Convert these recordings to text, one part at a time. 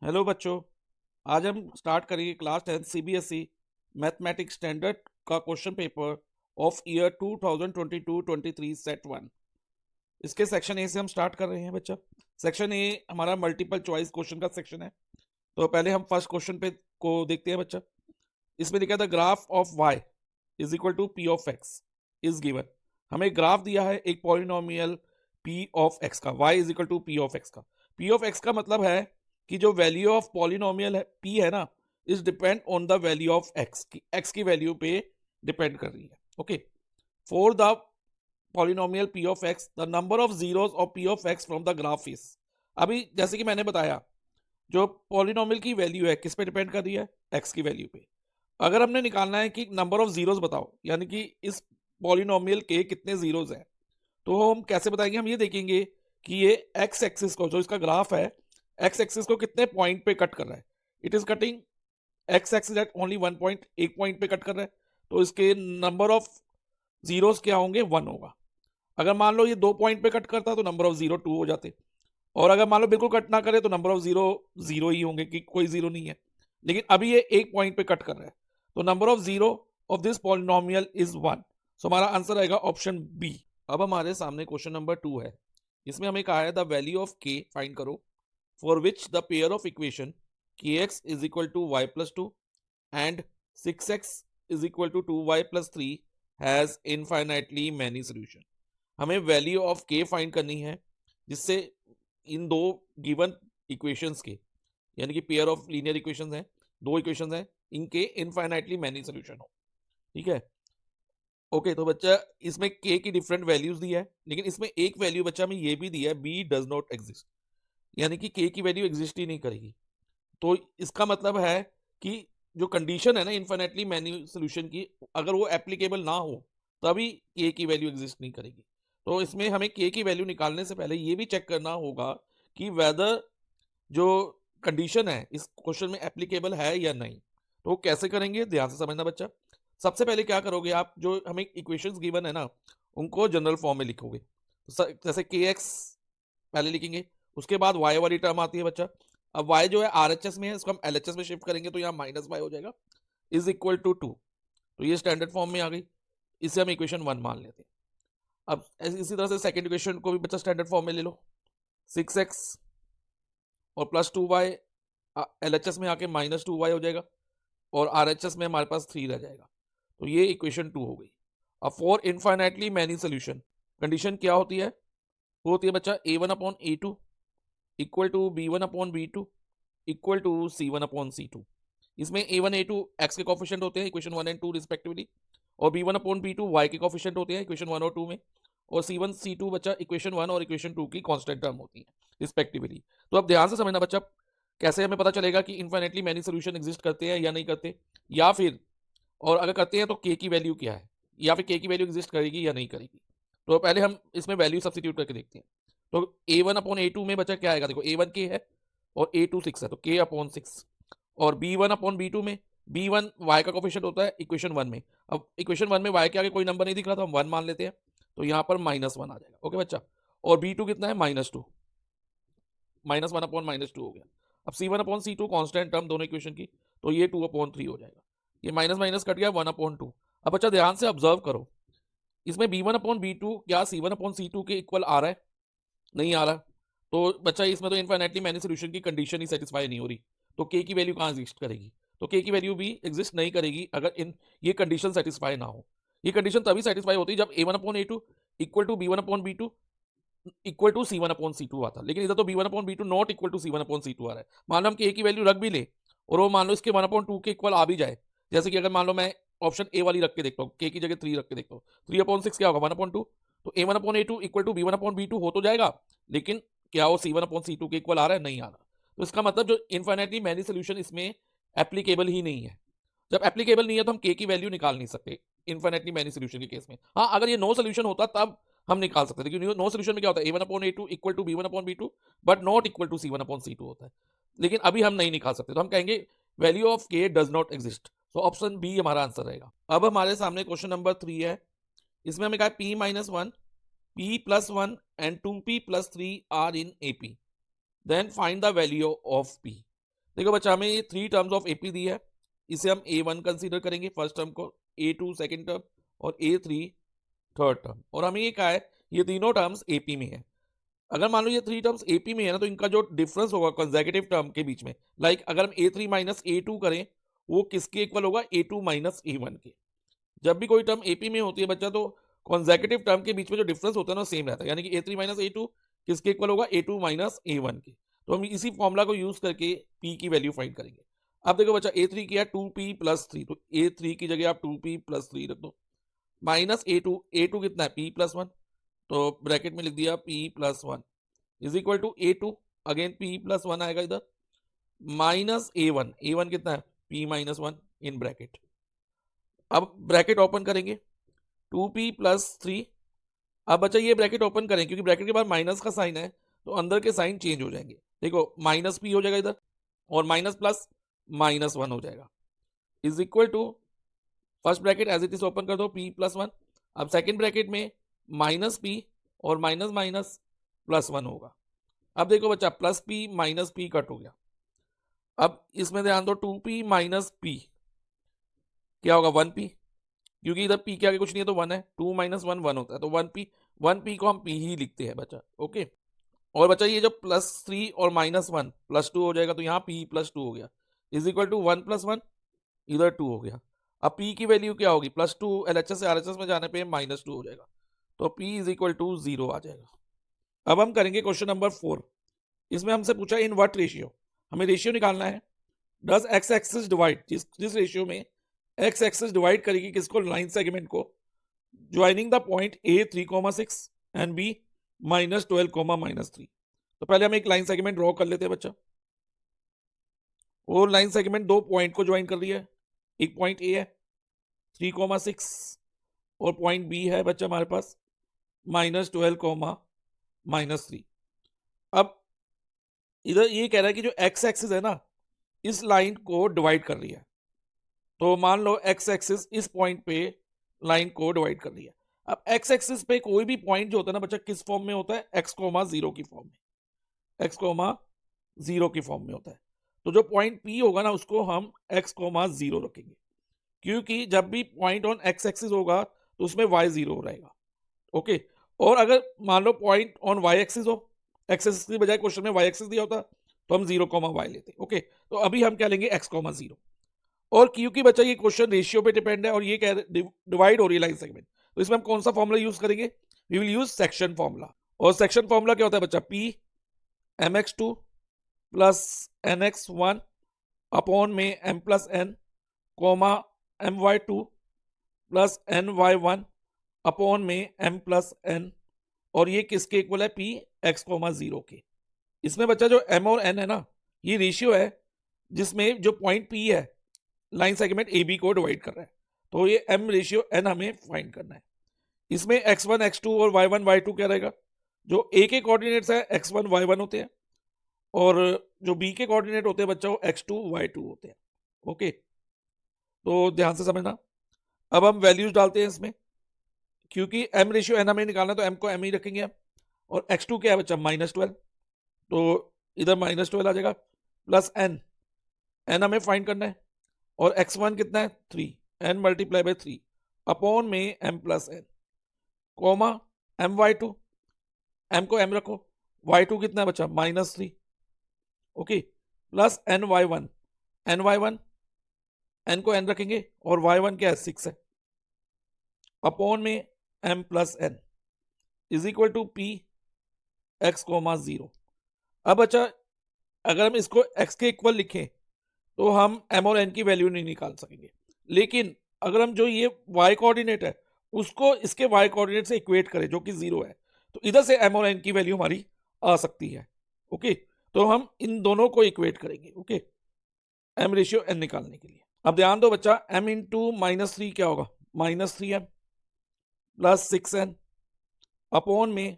Hello बच्चों। आज हम स्टार्ट करेंगे क्लास 10 सीबीएसई मैथमेटिक्स स्टैंडर्ड का question paper of year 2022-23 set 1। इसके सेक्शन ए से हम स्टार्ट कर रहे हैं बच्चा। सेक्शन ए हमारा मल्टीपल चॉइस क्वेश्चन का सेक्शन है। तो पहले हम फर्स्ट क्वेश्चन पे को देखते हैं बच्चा। इसमें लिखा था graph of y is equal to p of x is given. हमें ग्राफ दिया है एक पॉलिनोमियल p ऑफ x का, y is equal to p of x का। p ऑफ x का मतलब है कि जो वैल्यू ऑफ पॉलिनोमियल है p है ना, is depend on the value of x की, x की वैल्यू पे डिपेंड कर रही है। Okay, for the polynomial p of x the number of zeros of p of x from the graph is. अभी जैसे कि मैंने बताया, जो पॉलिनोमियल की वैल्यू है किस पे डिपेंड कर रही है, x की वैल्यू पे। अगर हमने निकालना है कि नंबर ऑफ जीरोस बताओ, यानी कि इस पॉलिनोमियल के कितने जीरोस हैं, तो हम कैसे बताएंगे? हम ये देखेंगे कि ये एक्स एक्सिस को, जो इसका ग्राफ है, एक्स एक्सिस को कितने पॉइंट पे कट कर रहा है। It is cutting x axis at only one point, एक पॉइंट पे कट कर रहा है, तो इसके नंबर ऑफ जीरोस क्या होंगे, 1 होगा। अगर मान लो ये 2 पॉइंट पे कट करता तो नंबर ऑफ जीरो 2 हो जाते, और अगर मान लो बिल्कुल कट ना करे तो नंबर ऑफ जीरो 0 ही होंगे कि कोई जीरो नहीं है। लेकिन अभी ये एक पॉइंट पे कट कर रहा है, तो number of zero of this polynomial is 1। सो हमारा आंसर आएगा ऑप्शन बी। अब हमारे सामने क्वेश्चन नंबर 2 है। इसमें हमें कहा है the value of k find करो for which the pair of equation kx is equal to y plus 2 and 6x is equal to 2y plus 3 has infinitely many solution. हमें वैल्यू ऑफ k फाइंड करनी है जिससे इन दो given equations के, यानी कि pair of linear equations हैं, दो इक्वेशंस हैं, इनके इनफाइनाइटली मैनी सोल्यूशन हो। ठीक है, ओके। तो बच्चा इसमें k की डिफरेंट वैल्यूज दी है, लेकिन इसमें एक वैल्यू बच्चा में ये भी दी है b डज नॉट एग्जिस्ट, यानी कि k की वैल्यू एग्जिस्ट ही नहीं करेगी। तो इसका मतलब है कि जो कंडीशन है ना इनफाइनाइटली मैनी सोल्यूशन की, अगर वो एप्लीकेबल ना हो तभी k की वैल्यू एग्जिस्ट नहीं करेगी। तो इसमें हमें k की वैल्यू निकालने से पहले ये भी चेक करना होगा कि वेदर जो कंडीशन है इस क्वेश्चन में एप्लीकेबल है या नहीं। तो वो कैसे करेंगे, ध्यान से समझना बच्चा। सबसे पहले क्या करोगे आप, जो हमें इक्वेशंस गिवन है ना, उनको जनरल फॉर्म में लिखोगे। तो जैसे के एक्स पहले लिखेंगे, उसके बाद वाई वाली टर्म आती है बच्चा। अब वाई जो है आरएचएस में है, इसको हम एलएचएस में शिफ्ट करेंगे तो यहाँ माइनस वाई हो जाएगा, इज इक्वल टू 2। तो ये स्टैंडर्ड फॉर्म में आ गई, इसे हम इक्वेशन 1 मान लेते हैं। अब इसी तरह से सेकेंड इक्वेशन को भी बच्चा स्टैंडर्ड फॉर्म में ले लो, 6x और प्लस 2y एलएचएस में आके माइनस 2y हो जाएगा, और आरएचएस में हमारे पास 3 रह जाएगा। तो ये इक्वेशन 2 हो गई। अब for infinitely many solution condition क्या होती है? वो होती है बच्चा a1 upon a2 equal to b1 upon b2 equal to c1 upon c2। इसमें a1 a2 x के कोफिशिएंट होते हैं इक्वेशन 1 एंड 2 रिस्पेक्टिवली, और b1 अपॉन b2 y के कोफिशिएंट होते हैं इक्वेशन 1 और 2 में, और c1 c2 बच्चा इक्वेशन 1 और इक्वेशन 2 की कांस्टेंट टर्म होती है रिस्पेक्टिवली। तो अब ध्यान से समझना बच्चा, कैसे हमें पता चलेगा कि इनफाइनाइटली मैनी सोल्यूशन एग्जिस्ट करते हैं या नहीं करते, या फिर और अगर करते हैं तो k की वैल्यू क्या है, या फिर k की वैल्यू एग्जिस्ट करेगी या नहीं करेगी। तो पहले हम इसमें वैल्यू सब्स्टिट्यूट करके देखते हैं। तो a1 अपॉन a2 में बच्चा क्या आएगा, देखो a1 k है और a2 6 है, तो k अपॉन 6। और b1 अपॉन b2 में b1 y का कोफिशिएंट होता है इक्वेशन 1 में। अब इक्वेशन 1 में y के आगे कोई नंबर नहीं दिख रहा तो हम 1 मान लेते हैं, तो यहाँ पर -1 आ जाएगा। ओके बच्चा, और b2 कितना है, -2, -1 अपॉन -2 हो गया। अब c1 upon c2 constant term दोनों इक्वेशन की, तो ये 2 अपॉन 3 हो जाएगा। ये माइनस माइनस कट गया, 1 अपॉन 2। अब बच्चा ध्यान से ऑब्जर्व करो, इसमें b1 अपॉन b2 क्या c1 अपॉन c2 के इक्वल आ रहा है? नहीं आ रहा। तो बच्चा इसमें तो इनफाइनाइटली मैनी सोल्यूशन की कंडीशन ही सेटिस्फाई नहीं हो रही, तो k की वैल्यू कहाँ एग्जिस्ट करेगी? तो k की वैल्यू भी एग्जिस्ट नहीं करेगी अगर इन ये कंडीशन सेटिस्फाई ना हो। ये कंडीशन तभी सेटिस्फाई होती है जब a1 upon a2 equal to b1 upon b2 equal to c1 upon c2 आता। लेकिन इधर तो b1 upon b2 not equal to c1 upon c2 आ रहा है। मान लो हम k की वैल्यू रख भी ले और वो मान लो इसके 1 अपॉन 2 के इक्वल आ भी जाए, जैसे कि अगर मान लो मैं ऑप्शन ए वाली रख के देखता हूँ, k की जगह 3 रख के देखता हूँ, 3 अपॉन 6 क्या होगा, 1 अपॉन 2। तो a1 upon a2 equal to b1 upon b2 हो तो जाएगा, लेकिन क्या वो c1 अपॉन c2 के इक्वल आ रहा है? नहीं आ रहा। तो इसका मतलब जो इनफाइनाइटली मैनी सोल्यूशन इसमें एप्लीकेबल ही नहीं है। जब एप्लीकेबल नहीं है तो हम k की वैल्यू निकाल नहीं सकते इनफाइनाइटली मैनी सोल्यूशन के केस में। हाँ, अगर ये नो सोल्यूशन होता तब हम निकाल सकते थे, क्योंकि नो सोल्यूशन में क्या होता है, a1 upon a2 equal to b1 upon b2 but not equal to c1 upon c2 होता है। लेकिन अभी हम नहीं निकाल सकते, तो हम कहेंगे value of k does not exist. तो ऑप्शन बी हमारा आंसर रहेगा। अब हमारे सामने क्वेश्चन नंबर 3 है। इसमें हमें कहा है p-1 p+1 and 2p+3 are in AP, then find the value of p। देखो बच्चा, हमें ये 3 टर्म्स ऑफ एपी दी है, इसे हम A1 कंसीडर करेंगे फर्स्ट टर्म को, A2 सेकंड टर्म और A3 थर्ड टर्म, और हमें ये कहा है ये तीनों टर्म्स एपी में है। अगर मान लो ये 3 टर्म्स एपी में है ना, तो इनका जो डिफरेंस होगा कंसेक्यूटिव टर्म के बीच में, लाइक अगर हम A3 माइनस A2 करें, वो किसके इक्वल होगा? A2 माइनस A1 के। जब भी कोई टर्म एपी में होती है बच्चा, तो कॉन्जेक्यूटिव टर्म के बीच में जो डिफरेंस होता है ना, सेम रहता है, यानी कि A3 माइनस A2 किसके इक्वल होगा? A2 माइनस A1 के। तो हम इसी फॉर्मूला को यूज करके P की वैल्यू फाइंड करेंगे। अब देखो बच्चा, A3 किया 2P प्लस 3, तो A3 की जगह आप 2P प्लस 3 रख दो, माइनस A2 कितना है? P प्लस 1, तो ब्रैकेट में लिख दिया P plus 1 is equal to A2, again P plus 1 आएगा इधर, माइनस A1 कितना है? P minus 1 in bracket. अब ब्रैकेट ओपन करेंगे, 2P प्लस 3। अब बच्चा ये ब्रैकेट ओपन करें, क्योंकि ब्रैकेट के बाद माइनस का साइन है, तो अंदर के साइन चेंज हो जाएंगे। देखो, माइनस P हो जाएगा इधर, और माइनस प्लस माइनस 1 हो जाएगा, is equal to, first bracket as it is open कर दो, P प्लस 1। अब सेकेंड ब्रैकेट में माइनस P और माइनस माइनस प्लस 1 होगा। अब देखो बच्चा, plus P minus P cut हो गया। अब इसमें ध्यान दो, 2P माइनस P क्या होगा? 1P, क्योंकि इधर P के आगे कुछ नहीं है तो 1 है, 2 माइनस 1 1 होता है, तो 1P को हम P ही लिखते हैं बच्चा। ओके, और बच्चा ये जब प्लस 3 और माइनस 1 प्लस 2 हो जाएगा, तो यहाँ P प्लस 2 हो गया, इज इक्वल टू 1 प्लस 1, इधर 2 हो गया। अब P की वैल्यू क्या होगी? प्लस 2 LHS से RHS में जाने पे माइनस 2 हो जाएगा, तो P इज इक्वल टू 0 आ जाएगा। अब हम करेंगे क्वेश्चन नंबर 4। इसमें हमसे पूछा इन व्हाट रेशियो, हमें रेशियो निकालना है। डज एक्स एक्सिस डिवाइड, जिस रेशियो में एक्स एक्सिस डिवाइड करेगी किसको? लाइन सेगमेंट को, joining the point A3,6 and B -12, -3। तो पहले हम एक लाइन सेगमेंट ड्रॉ कर लेते हैं बच्चा। वो लाइन सेगमेंट दो पॉइंट को ज्वाइन कर रही है, एक पॉइंट A है 3,6 और पॉइंट B है बच्चा हमारे पास -12, -3। अब इधर ये कह रहा है कि जो एक्स एक्सिस है ना, इस लाइन को डिवाइड कर रही है। तो मान लो एक्स एक्सिस इस पॉइंट पे लाइन को डिवाइड कर रही है। अब एक्स एक्सिस पे कोई भी पॉइंट जो होता है ना बच्चा, किस फॉर्म में होता है? x,0 की फॉर्म में, x,0 की फॉर्म में होता है। तो जो पॉइंट P होगा ना, उसको हम x,0 रखेंगे, क्योंकि जब भी पॉइंट ऑन एक्स एक्सिस होगा तो उसमें y0 रहेगा। ओके, और अगर मान लो पॉइंट ऑन y एक्सिस हो, एक्स एक्सिस की बजाय क्वेश्चन में y एक्सिस दिया होता, तो हम 0,y लेते। ओके, तो अभी हम क्या लेंगे? x,0। और क्योंकि बच्चा ये क्वेश्चन रेशियो पे डिपेंड है और ये क्या डिवाइड हो रही है लाइन सेगमेंट, तो इसमें हम कौन सा फॉर्मूला यूज करेंगे? We will use section formula. और सेक्शन फॉर्मूला क्या होता है बच्चा? P mx2 plus nx1 upon में m plus n comma my2 plus ny1 upon में m प्लस n, और ये किसके इक्वल है? P x,0 के। इसमें बच्चा जो m और n है ना, ये रेशियो है जिसमें जो पॉइंट P है लाइन सेगमेंट AB को डिवाइड कर रहा है, तो ये m रेशियो n हमें फाइंड करना है। इसमें x1 x2 और y1 y2 क्या रहेगा? जो A के कोऑर्डिनेट्स है x1 y1 होते हैं, और जो B के कोऑर्डिनेट होते हैं बच्चा, वो x2 y2 होते हैं। ओके, तो ध्यान से समझना। अब हम वैल्यूज डालते हैं इसमें, क्योंकि m रेशियो n हमें निकालना है, तो m को m ही रखेंगे हम। और x2 क्या है बच्चा? -12, तो इधर -12 आ जाएगा, प्लस n हमें फाइंड करना है, और x1 कितना है? 3, n मल्टीप्लाई बाय 3 अपॉन में m plus n comma my2, m को m रखो, y2 कितना है बच्चा? -3। ओके, प्लस ny1 n को n रखेंगे, और y1 क्या है? 6 है, अपॉन में m plus n is equal to P x,0। अब बच्चा, अगर हम इसको x के इक्वल लिखें तो हम m और n की वैल्यू नहीं निकाल सकेंगे, लेकिन अगर हम जो ये y कोऑर्डिनेट है उसको इसके y कोऑर्डिनेट से इक्वेट करें जो कि 0 है, तो इधर से m और n की वैल्यू हमारी आ सकती है। ओके, तो हम इन दोनों को इक्वेट करेंगे। ओके, m रेशियो n निकालने के लिए। अब ध्यान दो बच्चा, m इंटू -3 क्या होगा? -3m प्लस 6n अपॉन में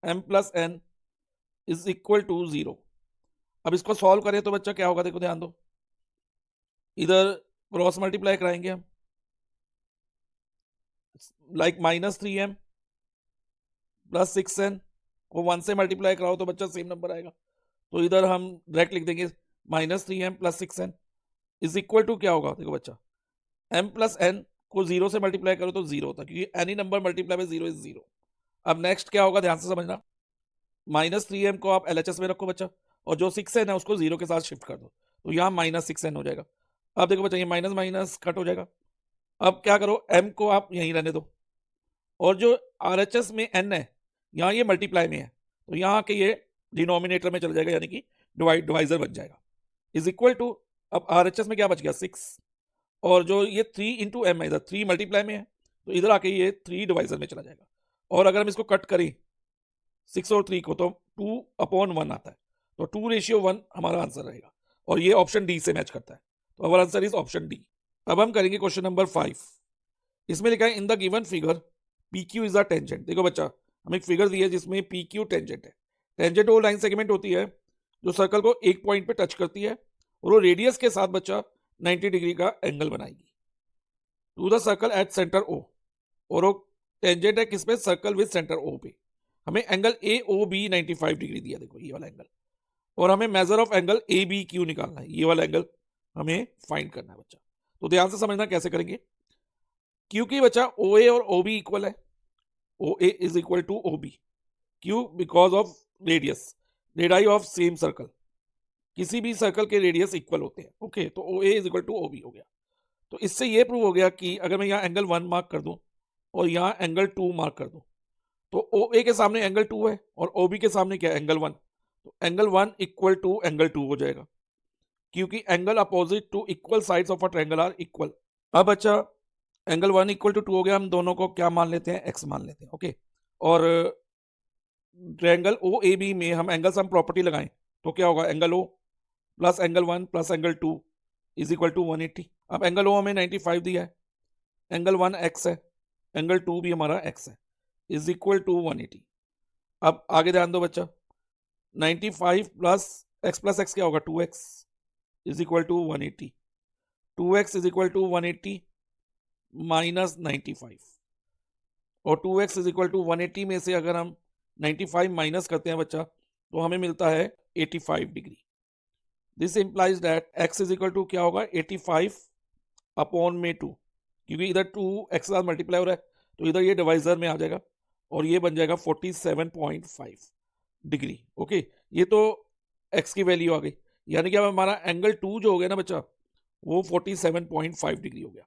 m plus n is equal to 0। अब इसको सॉल्व करें तो बच्चा क्या होगा? देखो ध्यान दो, इधर क्रॉस मल्टीप्लाई कराएंगे हम, लाइक -3m प्लस 6n को 1 से मल्टीप्लाई कराओ तो बच्चा सेम नंबर आएगा, तो इधर हम डायरेक्ट लिख देंगे -3m + 6n is equal to क्या होगा? देखो बच्चा, m + n को 0 से मल्टीप्लाई करो तो 0 होता है, क्योंकि any number multiply by 0 is 0। अब नेक्स्ट क्या होगा, ध्यान से समझना। -3m को आप LHS में रखो बच्चा, और जो 6n है उसको 0 के साथ शिफ्ट कर दो, तो यहाँ -6n हो जाएगा। अब देखो बच्चा, ये माइनस माइनस कट हो जाएगा। अब क्या करो, m को आप यहीं रहने दो, और जो RHS में n है, यहाँ ये मल्टीप्लाई में है, तो यहाँ के ये डिनोमिनेटर में चला जाएगा, यानी कि डिवाइजर बन जाएगा। इज इक्वल टू, अब RHS में क्या बच गया? 6, और जो ये 3 इंटू एम है, इधर 3 मल्टीप्लाई में है, तो इधर आके ये 3 डिवाइजर में चला जाएगा। और अगर हम इसको कट करें 6 और 3 को, तो 2/1 आता है, तो 2:1 हमारा आंसर रहेगा, और ये ऑप्शन डी से मैच करता है, तो अवर आंसर इज ऑप्शन डी। अब हम करेंगे क्वेश्चन नंबर 5। इसमें लिखा है in the given figure PQ is a tangent. देखो बच्चा, हमें एक फिगर दी है जिसमें PQ टेंजेंट है। टेंजेंट वो लाइन सेगमेंट होती है जो सर्कल को एक पॉइंट पे टच करती है, और वो रेडियस के साथ बच्चा 90 डिग्री का एंगल बनाएगी to the circle at centre O। और वो टेंजेंट है किस पे? सर्कल विद सेंटर O पे। हमें एंगल AOB 95 डिग्री दिया, देखो ये वाला एंगल, और हमें मेजर ऑफ एंगल ABQ निकालना है, ये वाला एंगल हमें फाइंड करना है बच्चा। तो ध्यान से समझना कैसे करेंगे। क्योंकि बच्चा OA और OB इक्वल है, OA is equal to OB, क्यों? Because of radius, radii of same circle, किसी भी सर्कल के रेडियस इक्वल होते हैं। ओके, तो OA is equal to OB हो गया। तो इससे ये प्रूव हो गया कि अगर मैं यहाँ एंगल 1 मार्क कर दूं और यहाँ एंगल 2 मार्क कर दूं, तो OA के सामने एंगल 2 है और OB के सामने क्या? एंगल 1। तो एंगल 1 इक्वल टू एंगल 2 हो जाएगा, क्योंकि angle opposite to equal sides of a triangle are equal. अब अच्छा, एंगल 1 इक्वल टू 2 हो गया, हम दोनों को क्या मान लेते हैं? x मान लेते हैं। ओके, और ट्रायंगल OAB में हम एंगल सम प्रॉपर्टी लगाएं तो क्या होगा? Angle O plus angle 1 plus angle 2 is equal to 180। अब एंगल O हमें 95 दिया है, एंगल 1 x है, एंगल 2 भी हमारा x है, इज इक्वल टू 180। अब आगे ध्यान दो बच्चा, 95 प्लस x क्या होगा? 2x is equal to 180। 2x is equal to 180 minus 95, और 2x इज इक्वल टू 180 में से अगर हम 95 माइनस करते हैं बच्चा, तो हमें मिलता है 85 degree. This implies that x is equal to क्या होगा? 85 अपॉन में 2, क्योंकि इधर 2x के साथ मल्टीप्लाई हो रहा है, तो इधर ये डिवाइजर में आ जाएगा, और ये बन जाएगा 47.5 डिग्री। ओके, ये तो x की वैल्यू आ गई, यानी कि अब हमारा एंगल 2 जो हो गया ना बच्चा, वो 47.5 डिग्री हो गया,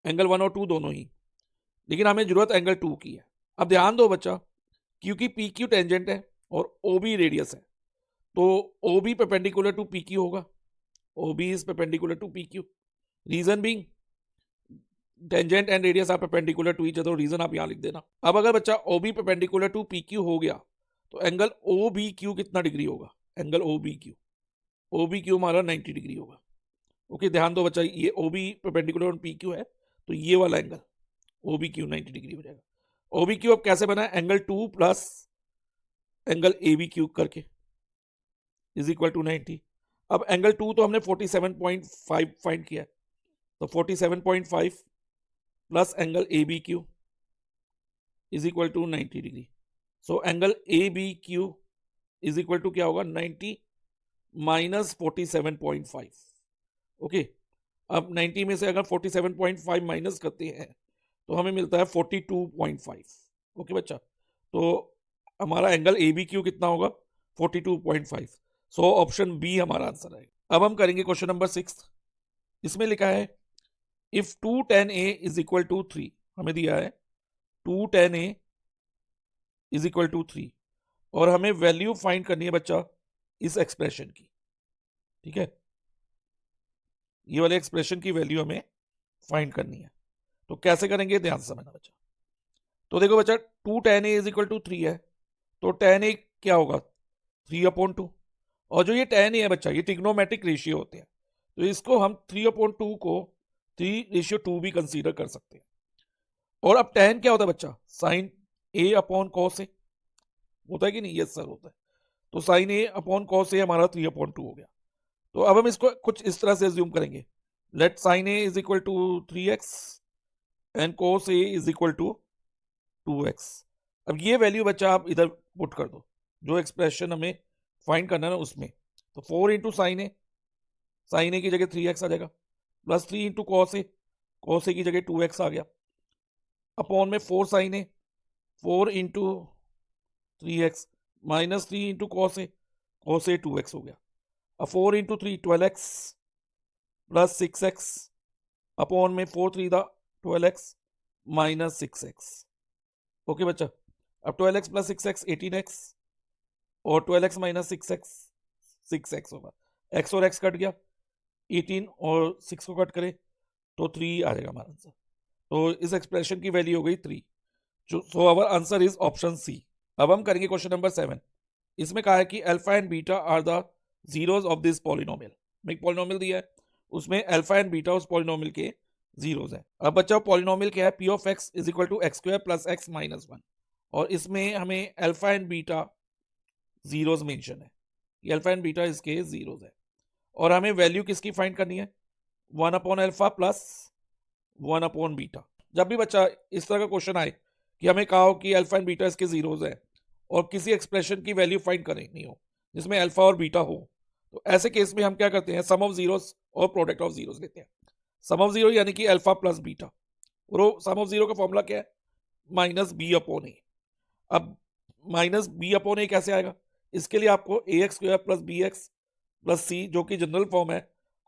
एंगल 1 और 2 दोनों ही। लेकिन हमें जरूरत एंगल 2 की है। अब ध्यान दो बच्चा, क्योंकि PQ टेंजेंट है और OB रेडियस है, तो OB परपेंडिकुलर टू PQ होगा, OB is perpendicular to PQ। Reason being tangent and radius are perpendicular to each other, reason आप यहां लिख देना। अब अगर बच्चा OB परपेंडिकुलर टू PQ हो गया, तो एंगल OBQ कितना डिग्री होगा? एंगल OBQ हमारा 90 डिग्री होगा। ओके, ध्यान दो बच्चा, ये OB परपेंडिकुलर PQ है, तो ये वाला एंगल OBQ 90 डिग्री हो जाएगा। OBQ अब कैसे बना है? एंगल 2 प्लस एंगल ABQ करके इज इक्वल टू 90। अब एंगल 2 तो हमने 47.5 फाइंड किया है, तो 47.5 plus angle ABQ is equal to 90 degree. So angle ABQ is equal to क्या होगा? 90 माइनस 47.5। ओके, अब 90 में से अगर 47.5 माइनस करते हैं तो हमें मिलता है 42.5। ओके बच्चा, तो हमारा एंगल ABQ कितना होगा? 42.5। सो ऑप्शन बी हमारा आंसर है। अब हम करेंगे क्वेश्चन नंबर 6। इसमें लिखा है if 2 tan A is equal to 3, हमें दिया है 2 tan A is equal to 3, और हमें वैल्यू फाइंड करनी है बच्चा इस एक्सप्रेशन की। ठीक है, ये वाले एक्सप्रेशन की वैल्यू हमें फाइंड करनी है, तो कैसे करेंगे? ध्यान से समझना बच्चा। तो देखो बच्चा, 2 tan A is equal to 3 है, तो tan A क्या होगा? 3/2। और जो ये tan A है बच्चा, ये ट्रिग्नोमेट्रिक रेशियो होते हैं, तो इसको हम 3/2 को 3:2 भी कंसीडर कर सकते हैं। और अब tan क्या होता है बच्चा? Sine A upon cos A होता है कि नहीं? यस सर, होता है। तो sine A upon cos A हमारा 3/2 हो गया। तो अब हम इसको कुछ इस तरह से अज्यूम करेंगे, let sine A is equal to 3x and cos A is equal to 2x। अब ये वैल्यू बच्चा आप इधर पुट कर दो, जो एक्सप्रेशन हमें फाइंड करना है ना उसमें। तो 4 इंटू साइन A साइन ए की जगह 3x आ जाएगा, प्लस 3 इंटू कॉस ए की जगह 2x आ गया, अपॉन में 4 sine A, 4 into 3x, minus 3 into cos A 2x हो गया। अब 4 into 3 12x plus 6x, upon में 4 3 दा 12x माइनस 6x। ओके बच्चा, अब 12x प्लस 6x 18x, और 12x माइनस 6x होगा, x और x कट गया, 18 और 6 को कट करे तो 3 आ जाएगा हमारा आंसर। तो इस एक्सप्रेशन की वैल्यू हो गई 3। So our answer is option C. अब हम करेंगे क्वेश्चन नंबर 7। इसमें कहा है कि alpha and beta are the zeros of this polynomial. में एक पॉलिनोमियल दिया है, उसमें अल्फा एंड बीटा उस पॉलिनोमियल के जीरोज है। अब बच्चा पॉलिनोमियल क्या है, p of x is equal to x square plus x minus 1, और इसमें हमें alpha and beta zeros mention है, ये अल्फा एंड बीटा इसके जीरोज है, और हमें वैल्यू किसकी फाइंड करनी है, 1 upon alpha plus 1 upon beta. जब भी बच्चा इस तरह का क्वेश्चन आए कि हमें कहा हो कि अल्फा एंड बीटा इसके जीरोज है और किसी एक्सप्रेशन की वैल्यू फाइंड करनी हो जिसमें अल्फा और बीटा हो, तो ऐसे केस में हम क्या करते हैं, सम ऑफ जीरोस और प्रोडक्ट ऑफ जीरोस लेते हैं। सम ऑफ जीरो यानी कि अल्फा प्लस बीटा, और सम ऑफ जीरो का फॉर्मूला क्या है, माइनस बी अपॉन ए। अब माइनस बी अपॉन ए कैसे आएगा, इसके लिए आपको a x square plus b x plus c, जो कि जनरल फॉर्म है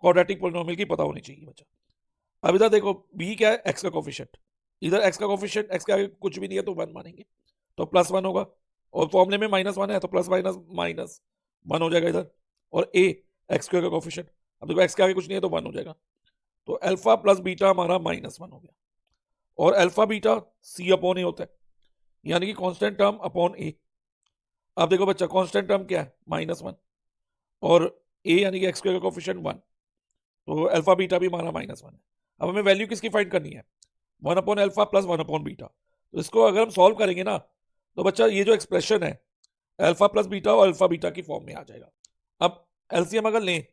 क्वाड्रेटिक पॉलिनोमियल की, पता होनी चाहिए बच्चा। अब इधर देखो बी क्या है, एक्स का कोफिशिएंट, इधर एक्स का कोफिशिएंट एक्स के आगे कुछ भी नहीं है तो 1 मानेंगे, तो प्लस 1 होगा, और फॉर्मूले में माइनस 1 है तो प्लस माइनस माइनस 1 हो जाएगा इधर, और ए एक्स स्क्वायर का कोफिशिएंट, अब देखो एक्स के आगे कुछ नहीं है तो 1 हो जाएगा, तो अल्फा प्लस बीटा हमारा माइनस 1 हो गया, और अल्फा बीटा सी अपॉन ए होता है, यानी कि कांस्टेंट टर्म अपॉन ए। अब देखो बच्चा कांस्टेंट टर्म क्या है, माइनस 1, और ए यानी कि एक्स स्क्वायर का कोफिशिएंट 1, तो अल्फा बीटा भी हमारा माइनस 1 है। अब हमें वैल्यू किसकी फाइंड करनी है, 1 upon alpha plus 1 upon beta. तो इसको अगर हम सॉल्व करेंगे ना, तो बच्चा ये जो एक्सप्रेशन है अल्फा प्लस बीटा और अल्फा बीटा की फॉर्म में आ जाएगा। अब एलसीएम अगर लें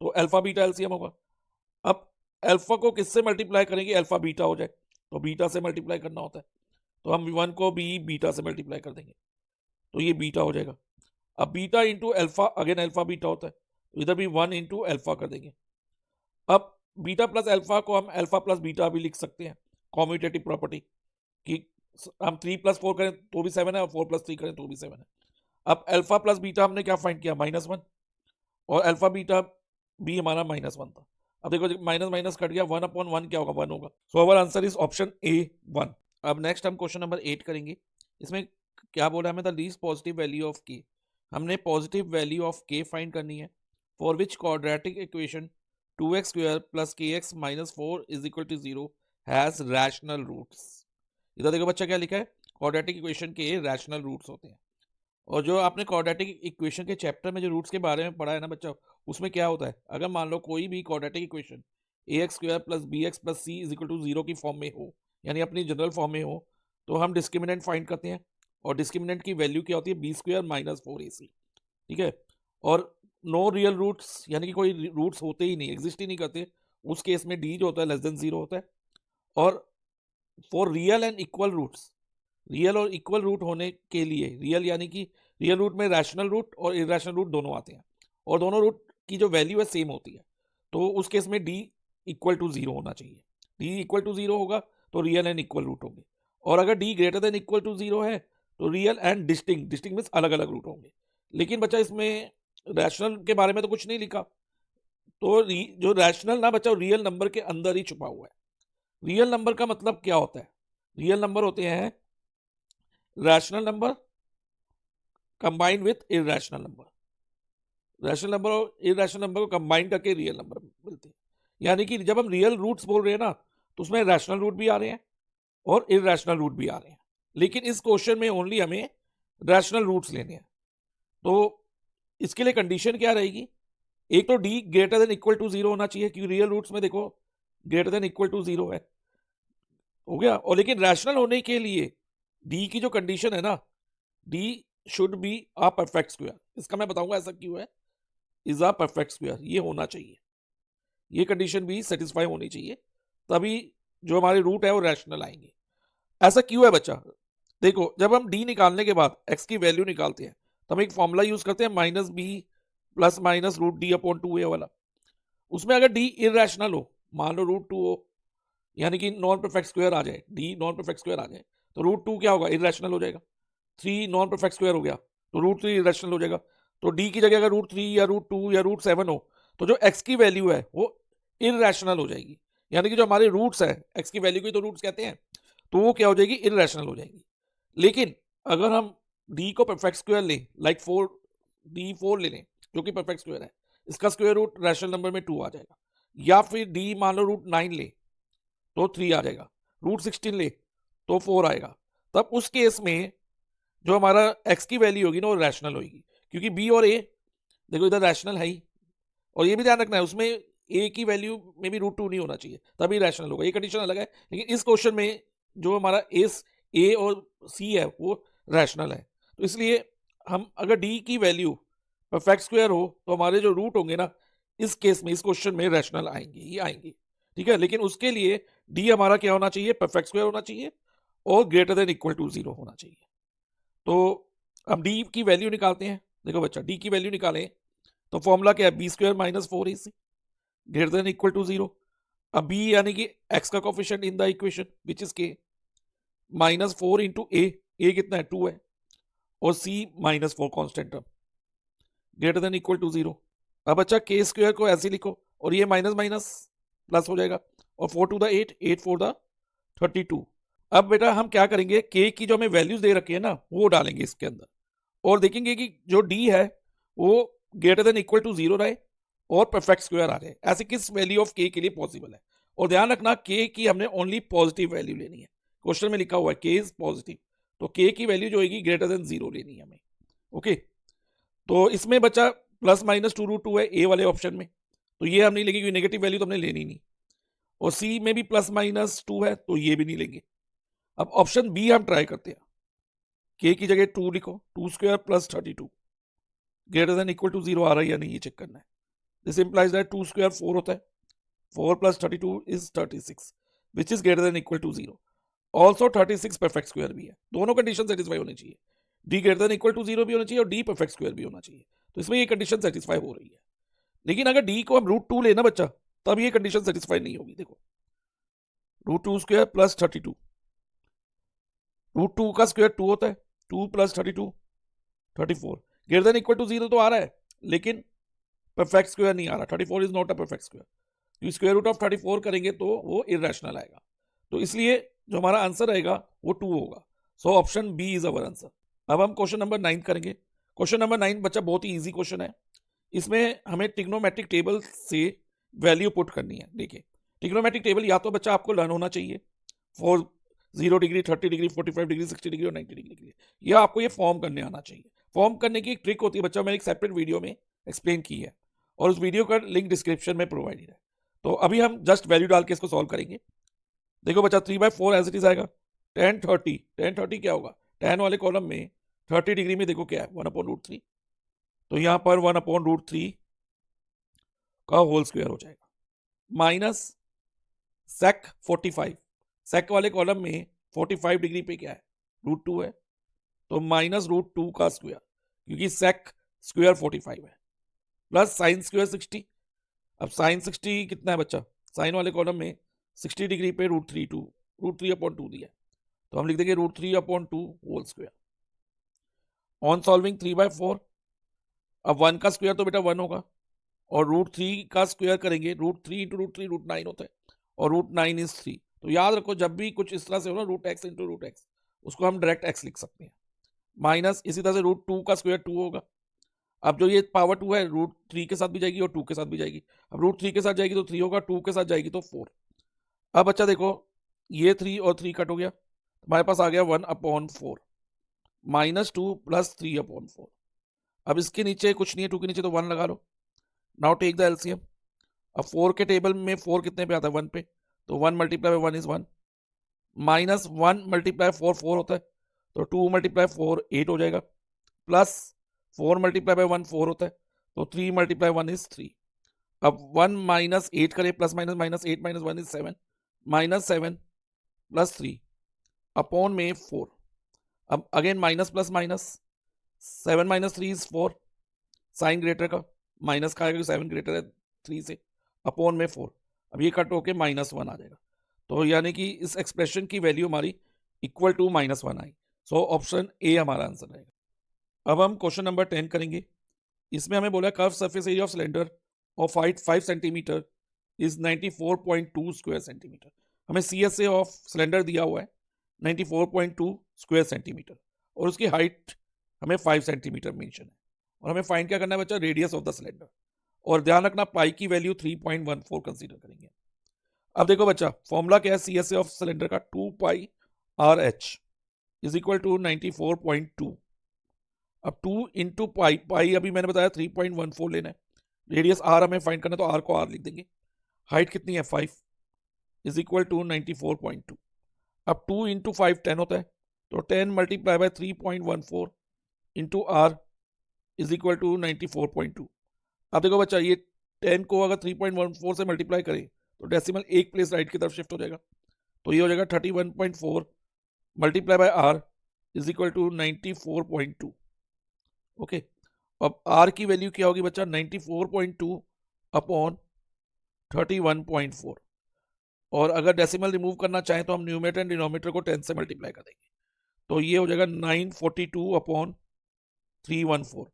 तो अल्फा बीटा एलसीएम होगा। अब अल्फा को किससे मल्टीप्लाई करेंगे, अल्फा बीटा हो जाए, तो बीटा से मल्टीप्लाई करना होता है, तो हम 1 को भी बीटा से मल्टीप्लाई कर देंगे, तो ये बीटा हो जाएगा। अब beta into alpha, again alpha beta होता है, तो इधर भी 1 इंटू अल्फा कर देंगे। अब बीटा प्लस अल्फा को हम अल्फा प्लस बीटा भी लिख सकते हैं, कॉम्यूटेटिव प्रॉपर्टी, कि हम 3 प्लस 4 करें तो भी 7 है, और 4 प्लस 3 करें तो भी 7 है। अब अल्फा प्लस बीटा हमने क्या फाइंड किया, माइनस 1, और अल्फा बीटा भी हमारा माइनस 1 था। अब देखो माइनस माइनस कट गया, 1 अपॉन 1 क्या होगा, 1 होगा। So our answer is option A 1। अब नेक्स्ट हम क्वेश्चन नंबर 8 करेंगे। इसमें क्या बोला हमें, the least positive value of k. हमने positive value of k find करनी है, for which quadratic equation 2x स्क्वायर plus kx minus 4 is equal to 0 has rational roots. इधर देखो बच्चा क्या लिखा है, क्वाड्रेटिक इक्वेशन के रैशनल रूट्स होते हैं, और जो आपने क्वाड्रेटिक इक्वेशन के चैप्टर में जो रूट्स के बारे में पढ़ा है ना बच्चा, उसमें क्या होता है, अगर मान लो कोई भी quadratic equation a x square plus b x plus c is equal to 0 की फॉर्म में हो, यानी अपनी जनरल फॉर्म में हो, तो हम डिस्क्रिमिनेंट फाइंड करते हैं, और डिस्क्रिमिनेंट की वैल्यू क्या होती है, बी स्क्वायर माइनस 4ac। ठीक है, और नो रियल रूट्स, यानी कि कोई रूट्स होते ही नहीं, एग्जिस्ट ही नहीं करते, उस केस में डी जो होता है लेस देन 0 होता है। और for real and equal roots, real और इक्वल रूट होने के लिए, रियल यानी कि रियल रूट में रैशनल रूट और इरेशनल रूट दोनों आते हैं, और दोनों रूट की जो वैल्यू है सेम होती है, तो उस केस में डी इक्वल टू 0 होना चाहिए। डी इक्वल टू 0 होगा तो रियल एंड इक्वल रूट होंगे, और अगर D greater than equal to 0 है तो real and distinct, distinct means अलग अलग रूट होंगे। लेकिन बच्चा इसमें रैशनल के बारे में तो कुछ नहीं लिखा, तो जो रैशनल ना बच्चा रियल नंबर के अंदर ही छुपा हुआ है। रियल नंबर का मतलब क्या होता है, रियल नंबर होते हैं rational number combined with irrational number. Rational number और इरेशनल नंबर को कंबाइन करके रियल नंबर मिलते हैं, यानी कि जब हम रियल रूट्स बोल रहे हैं ना, तो उसमें रैशनल रूट भी आ रहे हैं और इरेशनल रूट भी आ रहे हैं, लेकिन इस क्वेश्चन में ओनली हमें रैशनल रूट्स लेने हैं। तो इसके लिए कंडीशन क्या रहेगी, एक तो D greater than equal to 0 होना चाहिए, क्योंकि रियल रूट्स में देखो ग्रेटर देन इक्वल टू 0 है, हो गया। और लेकिन रैशनल होने के लिए डी की जो कंडीशन है ना, D should be a perfect square, इसका मैं बताऊंगा ऐसा क्यों है, इज अ परफेक्ट स्क्वायर, ये होना चाहिए, ये कंडीशन भी सेटिस्फाई होनी चाहिए, तभी जो हमारे रूट है वो रैशनल आएंगे। ऐसा क्यों है बच्चा, देखो जब हम डी निकालने के बाद एक्स की वैल्यू निकालते हैं तो हम एक फॉर्मूला यूज करते हैं, minus b plus minus root D upon 2a वाला, उसमें अगर डी इरेशनल हो, मान लो रूट 2 हो, यानी कि नॉन परफेक्ट स्क्वायर आ जाए, डी नॉन परफेक्ट स्क्वायर आ जाए, तो रूट 2 क्या होगा, इरेशनल हो जाएगा। 3 नॉन परफेक्ट स्क्वायर हो गया तो रूट 3 इरेशनल हो जाएगा। तो डी की जगह अगर रूट 3 या रूट 2 या रूट 7 हो तो जो एक्स की वैल्यू है वो इरेशनल हो जाएगी, यानी कि जो हमारे रूट्स है, एक्स की वैल्यू को तो रूट्स कहते हैं, तो वो क्या हो जाएगी, इरेशनल हो जाएगी। लेकिन अगर हम डी को परफेक्ट स्क्वायर लें, लाइक 4, डी 4 ले लें जो कि परफेक्ट स्क्वायर है, इसका स्क्वायर रूट रैशनल नंबर में 2 आ जाएगा। या फिर डी मान लो रूट 9 ले तो 3 आ जाएगा, रूट 16 ले तो 4 आएगा। तब उस केस में जो हमारा एक्स की वैल्यू होगी ना वो रैशनल होगी, क्योंकि बी और ए देखो इधर रैशनल है ही, और ये भी ध्यान रखना है उसमें ए की वैल्यू में भी रूट 2 नहीं होना चाहिए, तभी रैशनल होगा। ये कंडीशन अलग है, लेकिन इस क्वेश्चन में जो हमारा ए और सी है वो रैशनल है। तो इसलिए हम अगर डी की वैल्यू परफेक्ट स्क्वायर हो तो हमारे जो रूट होंगे ना, इस केस में, इस क्वेश्चन में रैशनल आएंगे ही आएंगे, ठीक है। लेकिन उसके लिए डी हमारा क्या होना चाहिए, परफेक्ट स्क्वायर होना चाहिए और ग्रेटर देन इक्वल टू 0 होना चाहिए। तो अब डी की वैल्यू निकालते हैं। देखो बच्चा, डी की वैल्यू निकालें तो फॉर्मूला क्या है, b square minus 4ac greater than equal to 0। अब बी यानी कि एक्स का coefficient in the equation which is k, minus 4 into a कितना है 2 है, और c minus 4 constant term greater than equal to 0। अब बच्चा के स्क्वायर को ऐसे लिखो और ये माइनस माइनस प्लस हो जाएगा, और 4 टू द 8, 8 4 द 32। अब बेटा हम क्या करेंगे, के की जो हमें वैल्यूज दे रखी है ना वो डालेंगे इसके अंदर, और देखेंगे कि जो डी है वो ग्रेटर देन इक्वल टू 0 रहे और परफेक्ट स्क्वायर आ जाए। ऐसे किस वैल्यू ऑफ के लिए पॉसिबल है। और ध्यान रखना के की हमने ओनली पॉजिटिव वैल्यू लेनी है, क्वेश्चन में लिखा हुआ है के इज पॉजिटिव, तो के की वैल्यू जो होगी ग्रेटर देन 0 लेनी है हमें। ओके, तो इसमें बच्चा प्लस माइनस 2√2 है ए वाले ऑप्शन में, तो ये हम नहीं लेंगे क्योंकि नेगेटिव वैल्यू तो हमने लेनी नहीं। और सी में भी प्लस माइनस 2 है तो ये भी नहीं लेंगे। अब ऑप्शन बी हम ट्राई करते हैं, के की जगह 2 लिखो, 2 square plus 32 greater than equal to 0 आ रहा है या नहीं ये चेक करना है। दिस इंप्लाइज दैट 2 स्क्वायर 4 होता है, 4 plus 32 is 36 which is greater than equal to 0। Also 36 perfect square भी है, दोनों कंडीशन सेटिस्फाई होनी चाहिए, D greater than equal to 0 भी होना चाहिए और डी परफेक्ट स्क्वायर भी होना चाहिए। तो इसमें ये कंडीशन सेटिस्फाई हो रही है। लेकिन अगर डी को हम √2 लेना बच्चा, तब ये कंडीशन सेटिस्फाई नहीं होगी। देखो √2 स्क्वायर प्लस 32, √2 का स्क्वायर 2 होता है, 2 plus 32 34 greater than equal to 0 तो आ रहा है, लेकिन परफेक्ट स्क्वायर नहीं आ रहा। 34 is not a perfect square, square root of 34 करेंगे तो वो इरेशनल आएगा। तो इसलिए जो हमारा आंसर आएगा वो 2 होगा। So option B is our answer. अब हम क्वेश्चन नंबर 9 करेंगे। क्वेश्चन नंबर 9 बच्चा बहुत ही इजी क्वेश्चन है, इसमें हमें ट्रिग्नोमेट्रिक टेबल से वैल्यू पुट करनी है। देखिए ट्रिग्नोमेट्रिक टेबल या तो बच्चा आपको लर्न होना चाहिए for 0 degree, 30 degree, 45 degree, 60 degree और 90 डिग्री के लिए, या आपको ये फॉर्म करने आना चाहिए। फॉर्म करने की एक ट्रिक होती है बच्चा, मैंने एक सेपरेट वीडियो में एक्सप्लेन की है और उस वीडियो का लिंक डिस्क्रिप्शन में प्रोवाइडेड है। तो अभी हम जस्ट वैल्यू डाल के इसको सॉल्व करेंगे। देखो बच्चा 3/4 एज इट इज आएगा, 10 30, 10 30 क्या होगा, 10 वाले कॉलम में 30 डिग्री में देखो क्या है 1/√3, तो यहां पर 1/√3 का होल स्क्वायर हो जाएगा, माइनस सेक 45, सेक वाले कॉलम में 45 डिग्री पे क्या है √2 है, तो माइनस √2 का स्क्वायर, क्योंकि सेक स्क्वायर 45 है, प्लस साइन स्क्वायर 60। अब साइन 60 कितना है बच्चा, साइन वाले कॉलम में 60 डिग्री पे √3/2 दिया, तो हम लिख देंगे √3/2 होल स्क्वायर। ऑन सॉल्विंग 3/4, अब 1 का स्क्वायर तो बेटा 1 होगा, और √3 का स्क्वायर करेंगे, √3 इंटू √3 √9 होता है, और √9 इज 3। तो याद रखो जब भी कुछ इस तरह से हो ना √x इंटू √x, उसको हम डायरेक्ट x लिख सकते हैं। माइनस इसी तरह से √2 का स्क्वायर 2 होगा। अब जो ये पावर 2 है √3 के साथ भी जाएगी और 2 के साथ भी जाएगी। अब √3 के साथ जाएगी तो 3 होगा, 2 के साथ जाएगी तो 4। अब बच्चा देखो ये 3 और 3 कट हो गया, हमारे पास आ गया 1/4, माइनस 2 प्लस 3/4। अब इसके नीचे कुछ नहीं है, 2 के नीचे तो 1 लगा लो। Now take the LCM. अब 4 के टेबल में 4 कितने पे आता है 1 पे, तो 1 multiply by 1 is 1, minus 1 multiply 4 4 होता है, तो 2 मल्टीप्लाई 4 8 हो जाएगा, प्लस 4 मल्टीप्लाई बाय 1 4 होता है, तो 3 मल्टीप्लाई 1 इज 3। अब 1 माइनस 8 करें, plus minus minus 8 minus 1 is 7, minus 7 plus 3 upon में 4। अब again minus plus minus, 7 minus 3 is 4, sign greater का माइनस का आएगा, 7 ग्रेटर है 3 से, अपॉन में 4, अब ये कट होके -1 आ जाएगा, तो यानी कि इस एक्सप्रेशन की वैल्यू हमारी इक्वल टू -1 आई। सो ऑप्शन ए हमारा आंसर रहेगा। अब हम क्वेश्चन नंबर 10 करेंगे। इसमें हमें बोला curve surface area of cylinder of height 5 centimetre is 94.2 square centimetre. हमें CSA ऑफ सिलेंडर दिया हुआ है 94.2 स्क्वायर सेंटीमीटर और उसकी हाइट हमें 5 सेंटीमीटर मेंशन है, और हमें फाइंड क्या करना है बच्चा, रेडियस ऑफ द सिलेंडर। और ध्यान रखना पाई की वैल्यू 3.14 कंसीडर करेंगे। अब देखो बच्चा, फॉर्मूला क्या है CSA ऑफ सिलेंडर का, 2 पाई RH इज इक्वल टू 94.2। अब 2 इंटू पाई, पाई अभी मैंने बताया 3.14 लेना है, रेडियस R हमें फाइंड करना है तो R को R लिख देंगे, हाइट कितनी है 5 इज इक्वल टू 94.2। अब 2 इंटू 5 10 होता है, तो 10 multiply by 3.14 into R is equal to 94.2। अब देखो बच्चा, ये 10 को अगर 3.14 से मल्टीप्लाई करें तो डेसिमल एक प्लेस राइट की तरफ शिफ्ट हो जाएगा, तो ये हो जाएगा 31.4 multiply by R is equal to 94.2। Okay, अब R की वैल्यू क्या होगी बच्चा, 94.2 अपॉन 31.4, और अगर डेसिमल रिमूव करना चाहें तो हम न्यूमरेटर एंड डिनोमिनेटर को 10 से मल्टीप्लाई कर देंगे, तो ये हो जाएगा 942 अपॉन 314।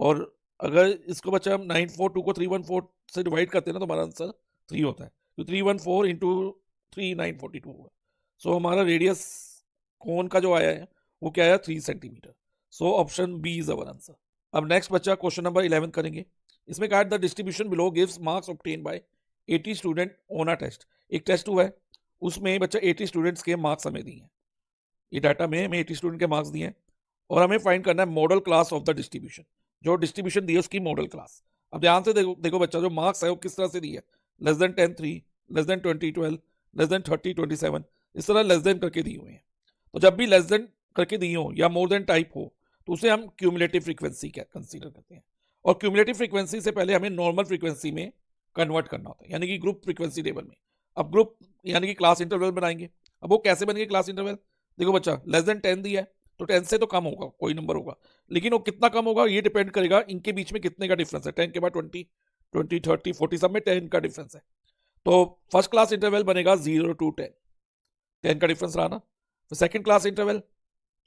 और अगर इसको बच्चा हम 942 को 314 से डिवाइड करते हैं ना तो हमारा आंसर 3 होता है, तो 314 इंटू 3 942 होगा। सो हमारा रेडियस कोन का जो आया है वो क्या आया, 3 centimetre. So option B is our answer. अब नेक्स्ट बच्चा क्वेश्चन नंबर 11 करेंगे। इसमें कहा the distribution below gives marks obtain by 80 student on a test. एक टेस्ट हुआ है, उसमें बच्चा 80 स्टूडेंट्स के मार्क्स हमें दिए हैं, ये डाटा में हमें 80 स्टूडेंट के मार्क्स दिए हैं, और हमें फाइंड करना है model class of the distribution, जो डिस्ट्रीब्यूशन दी है उसकी मॉडल क्लास। अब ध्यान से देखो बच्चा, जो मार्क्स है वो किस तरह से दी है, less than 10 3, less than 20 12, less than 30 27, इस तरह लेस देन करके दिए हुए हैं। तो जब भी लेस देन करके दी हो या मोर देन टाइप हो तो उसे हम क्यूमुलेटिव फ्रीक्वेंसी कंसीडर करते हैं, और क्यूमुलेटिव फ्रीक्वेंसी से पहले हमें नॉर्मल फ्रीक्वेंसी में कन्वर्ट करना होता है, यानी कि ग्रुप फ्रीक्वेंसी टेबल में। अब ग्रुप यानी कि क्लास इंटरवल बनाएंगे। अब वो कैसे बनेंगे क्लास इंटरवल, देखो बच्चा, लेस देन 10 दिया है तो 10 से तो कम होगा, कोई नंबर होगा, लेकिन वो कितना कम होगा ये डिपेंड करेगा इनके बीच में कितने का डिफरेंस है। 10 के बाद 20 20 30 40 सब में 10 का डिफरेंस है, तो फर्स्ट क्लास इंटरवल बनेगा 0 to 10, 10 का डिफरेंस रहा ना। तो second class interval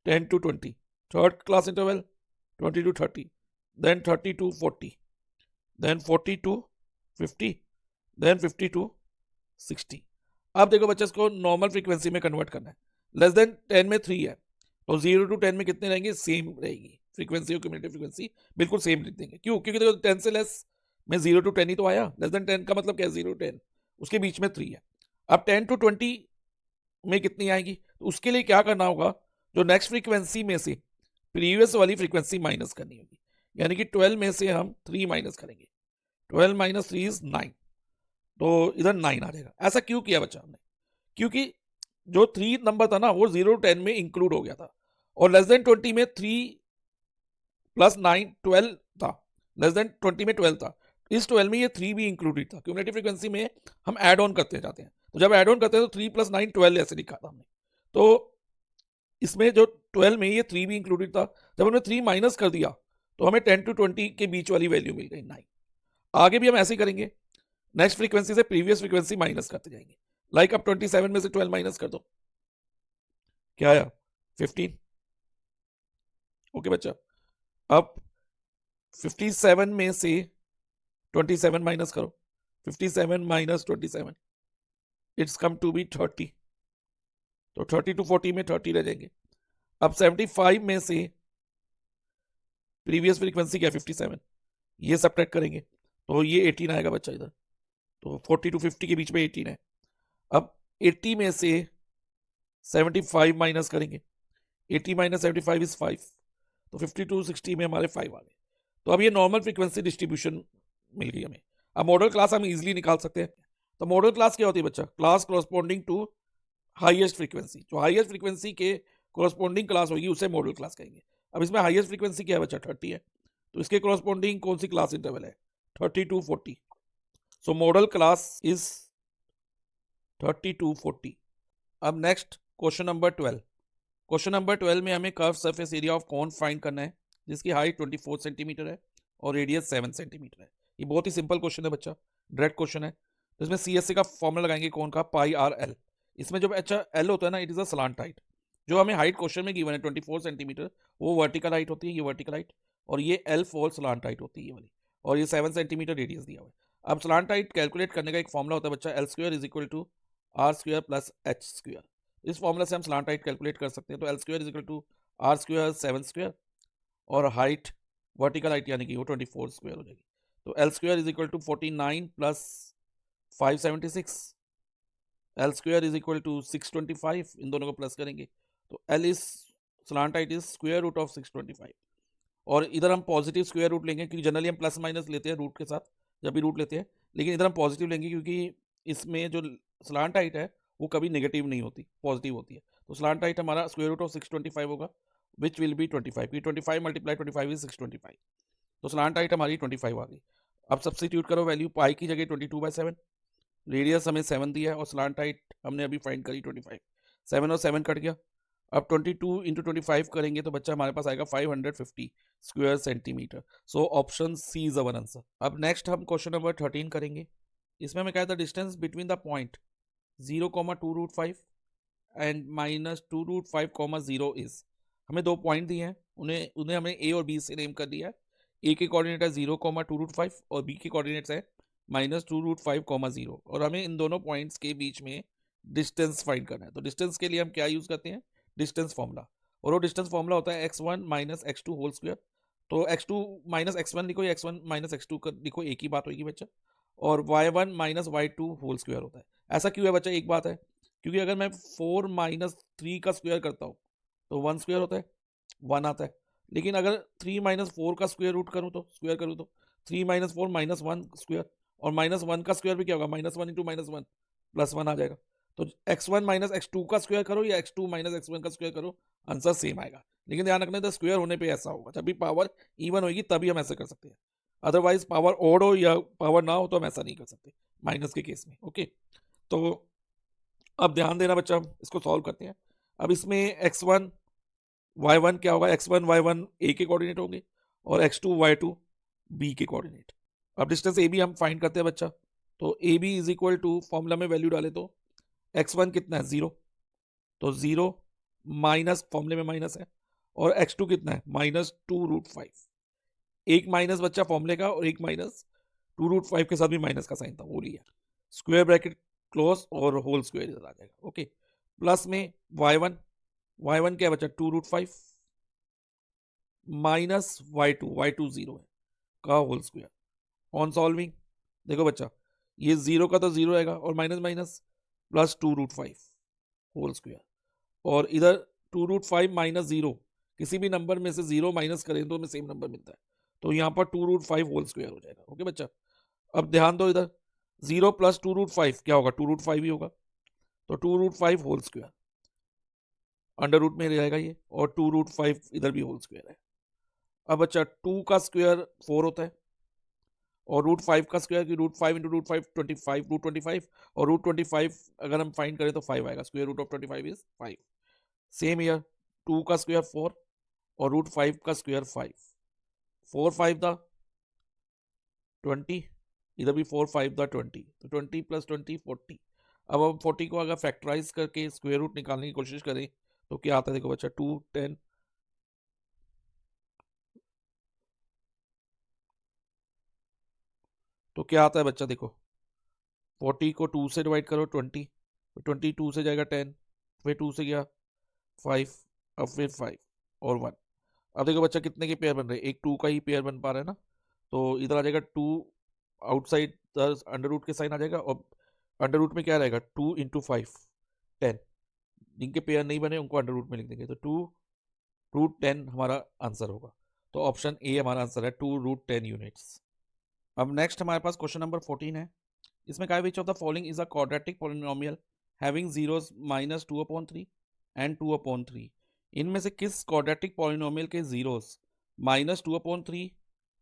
10 to 20, third class interval 20 to 30, then 30 to 40, then 40 to 50, then 50 to 60। अब देखो बच्चे, इसको नॉर्मल फ्रीक्वेंसी में कन्वर्ट करना है। लेस देन 10 में 3 है, तो 0 to 10 में कितने रहेंगे, सेम रहेगी फ्रीक्वेंसी और क्यूमुलेटिव फ्रीक्वेंसी बिल्कुल सेम लिख देंगे। क्यों, क्योंकि देखो 10 से लेस में 0 to 10 ही तो आया, लेस देन 10 का मतलब क्या है, 0 to 10, उसके बीच में 3 है। अब 10 to 20 में कितनी आएगी, तो उसके लिए क्या करना होगा, जो नेक्स्ट फ्रीक्वेंसी में से प्रीवियस वाली फ्रीक्वेंसी माइनस करनी होगी, यानी कि 12 में से हम 3 माइनस करेंगे, 12 माइनस 3 इज 9, तो इधर 9 आ जाएगा। ऐसा क्यों किया बच्चा हमने, क्योंकि जो 3 नंबर था ना वो 0 to 10 में इंक्लूड हो गया था, और लेस देन 20 में 3 प्लस 9 12 था, लेस देन 20 में 12 था, इस 12 में ये 3 भी इंक्लूडेड था। क्यूमुलेटिव फ्रीक्वेंसी में हम ऐड ऑन करते जाते हैं, तो जब ऐड ऑन करते हैं तो 3 प्लस 9 12 ऐसे लिखा था हमने, तो इसमें जो 12 में ये 3 भी इंक्लूडेड था। जब हमने 3 माइनस कर दिया तो हमें 10 to 20 के बीच वाली वैल्यू मिल गई 9। आगे भी हम ऐसे ही करेंगे, नेक्स्ट फ्रीक्वेंसी से प्रीवियस फ्रीक्वेंसी माइनस करते जाएंगे। लाइक अब 27 में से 12 माइनस कर दो, क्या आया, 15। ओके बच्चा, अब 57 में से 27 माइनस करो, 57 minus 27 it's come to be 30, तो 30 to 40 में 30 रह जाएंगे। अब 75 में से प्रीवियस फ्रीक्वेंसी क्या, 57, ये सब्ट्रैक्ट करेंगे तो ये 18 आएगा बच्चा इधर, तो 40 to 50 के बीच में 18 है। अब 80 में से 75 माइनस करेंगे, 80 माइनस 75 इज 5, तो 50 to 60 में हमारे 5 आ गए। तो अब ये नॉर्मल फ्रीक्वेंसी डिस्ट्रीब्यूशन मिल गई हमें। अब मॉडल क्लास हम इजीली निकाल सकते हैं। तो मॉडल क्लास क्या होती है बच्चा, class corresponding to highest frequency, जो हाईएस्ट फ्रीक्वेंसी के कोरस्पॉन्डिंग क्लास होगी उसे मॉडल क्लास कहेंगे। अब इसमें हाईएस्ट फ्रीक्वेंसी क्या है बच्चा, 30 है, तो इसके कोरस्पॉन्डिंग कौन सी क्लास इंटरवल है, 30 to 40। So modal class is 30 to 40। अब next question number 12। Question number 12 में हमें curve surface area of cone find करना है, जिसकी हाइट 24 सेंटीमीटर है और रेडियस 7 सेंटीमीटर है। ये बहुत ही सिंपल क्वेश्चन है बच्चा, डायरेक्ट क्वेश्चन है। तो इसमें CSC का फॉर्मूला लगाएंगे कौन का, पाई आर एल। इसमें जो अच्छा एल होता है ना, it is a slant height. जो हमें हाइट क्वेश्चन में गिवन है 24 सेंटीमीटर, वो वर्टिकल हाइट होती है, ये वर्टिकल हाइट, और ये एल फॉर स्लांट हाइट होती है ये वाली, और ये 7 सेंटीमीटर रेडियस दिया हुआ है। अब स्लांट हाइट कैलकुलेट करने का एक फॉर्मूला होता है बच्चा, l square is equal to r square plus h square. इस फॉर्मूला से हम स्लांट हाइट कैलकुलेट कर सकते हैं। तो l square is equal to r square 7 square, और हाइट वर्टिकल हाइट यानी कि वो 24 स्क्वायर हो जाएगी। तो l square is equal to 49 plus 576, l square is equal to 625, इन दोनों को प्लस करेंगे तो l is slant height is square root of 625। और इधर हम पॉजिटिव स्क्वायर रूट लेंगे, क्योंकि जनरली हम प्लस माइनस लेते हैं रूट के साथ जब भी रूट लेते हैं, लेकिन इधर हम पॉजिटिव लेंगे क्योंकि इसमें जो स्लांट हाइट है वो कभी नेगेटिव नहीं होती, पॉजिटिव होती है। तो स्लांट हाइट हमारा स्क्वायर रूट ऑफ 625 होगा, विच विल बी 25, क्योंकि 25 मल्टीप्लाई 25 इज 625। तो स्लांट हाइट हमारी 25 आ गई। अब सब्स्टिट्यूट करो वैल्यू, पाई की जगह 22/7, रेडियस हमें 7 दिया है, और स्लांट हाइट हमने अभी फाइंड करी 25, 7 और 7 कट गया। अब 22 इंटू 25 करेंगे तो बच्चा हमारे पास आएगा 550 square centimetre. So option C is our answer. अब नेक्स्ट हम क्वेश्चन नंबर 13 करेंगे। इसमें हमें क्या है, the distance between the point 0,2√5 and -2√5,0 is. हमें दो पॉइंट दिए हैं, उन्हें उन्हें हमने ए और बी से नेम कर दिया है। ए के कोऑर्डिनेट है 0,2√5 और बी के कोऑर्डिनेट्स है -2√5,0, और हमें इन दोनों पॉइंट्स के बीच में डिस्टेंस फाइंड करना है। तो डिस्टेंस के लिए हम क्या यूज करते हैं, डिस्टेंस फॉर्मूला, और वो डिस्टेंस फॉर्मूला होता है x1 minus x2 whole square. तो x2 माइनस x1 लिखो, या x1 माइनस x2 लिखो, एक ही बात होगी बच्चा। और y1 minus y2 whole square होता है। ऐसा क्यों है बच्चा, एक बात है, क्योंकि अगर मैं 4 माइनस 3 का स्क्वायर करता हूँ तो 1 स्क्वायर होता है, 1 आता है। लेकिन अगर 3 माइनस 4 का स्क्वायर रूट करूँ तो, स्क्वायर करूँ तो 3 माइनस 4 माइनस 1 स्क्वायर, और माइनस 1 का स्क्वायर भी क्या होगा, -1 इंटू -1 +1 आ जाएगा। तो x1 माइनस x2 का स्क्वायर करो या x2 माइनस x1 का स्क्वायर करो, आंसर सेम आएगा। लेकिन ध्यान रखना है, स्क्वायर होने पे ऐसा होगा, जब भी पावर इवन होगी तभी हम ऐसा कर सकते हैं, अदरवाइज पावर ओड हो या पावर ना हो तो हम ऐसा नहीं कर सकते माइनस के केस में। ओके, तो अब ध्यान देना बच्चा, हम इसको सॉल्व करते हैं। अब इसमें x1 y1 क्या होगा, x1 y1 ए के कोऑर्डिनेट होंगे, और x2 y2 बी के कोऑर्डिनेट। अब डिस्टेंस ए बी हम फाइंड करते हैं बच्चा। तो A B is equal to, formula में वैल्यू डाले तो x1 कितना है 0, तो 0 माइनस, फॉर्मूले में माइनस है, और x2 कितना है -2√5। एक माइनस बच्चा फॉर्मूले का, और एक माइनस 2√5 के साथ भी माइनस का साइन था वो लिया, स्क्वायर ब्रैकेट क्लोज और होल स्क्वायर इधर आ जाएगा। ओके, प्लस में y1 क्या बचा 2√5 माइनस y2 0 है का होल स्क्वायर। ऑन सॉल्विंग देखो बच्चा, ये 0 का तो 0 आएगा, और minus minus plus 2√5 whole square, और इधर 2√5 माइनस 0, किसी भी नंबर में से 0 माइनस करें तो हमें सेम नंबर मिलता है, तो यहाँ पर 2√5 होल स्क्वायर हो जाएगा। ओके बच्चा, अब ध्यान दो, इधर 0 प्लस 2√5 क्या होगा, 2√5 ही होगा, तो 2√5 होल स्क्वायर अंडर रूट में रहेगा ये, और 2√5 इधर भी होल स्क्वायर है। अब बच्चा 2 का स्क्वायर 4 होता है, और √5 का स्क्वायर की √5 इंटू √5 25, √25, और √25 अगर हम फाइंड करें तो 5 आएगा, square root of 25 is 5। Same here 2 का स्क्वायर 4 और √5 का स्क्वायर 5, 4 5 द 20, इधर भी 4 5 द 20, तो 20 प्लस 20 40। अब हम 40 को अगर फैक्टराइज करके स्क्वायर रूट निकालने की कोशिश करें तो क्या आता है, देखो बच्चा 2 10, तो क्या आता है बच्चा, देखो 40 को 2 से डिवाइड करो 20, 22 से जाएगा 10, फिर 2 से गया 5, अब फिर 5 और 1। अब देखो बच्चा कितने के पेयर बन रहे हैं, एक 2 का ही पेयर बन पा रहा है ना, तो इधर आ जाएगा 2 आउटसाइड अंडर रूट के साइन आ जाएगा, और अंडर रूट में क्या रहेगा 2 इंटू 5 10, जिनके पेयर नहीं बने उनको अंडर रूट में लिख देंगे, तो 2√10 हमारा आंसर होगा। तो ऑप्शन ए हमारा आंसर है 2√10 यूनिट्स। अब नेक्स्ट हमारे पास क्वेश्चन नंबर 14 है। इसमें क्या, which of the following is a quadratic polynomial having zeros -2/3 and 2/3। इनमें से किस क्वाड्रेटिक पॉलिनोमियल के जीरोस -2/3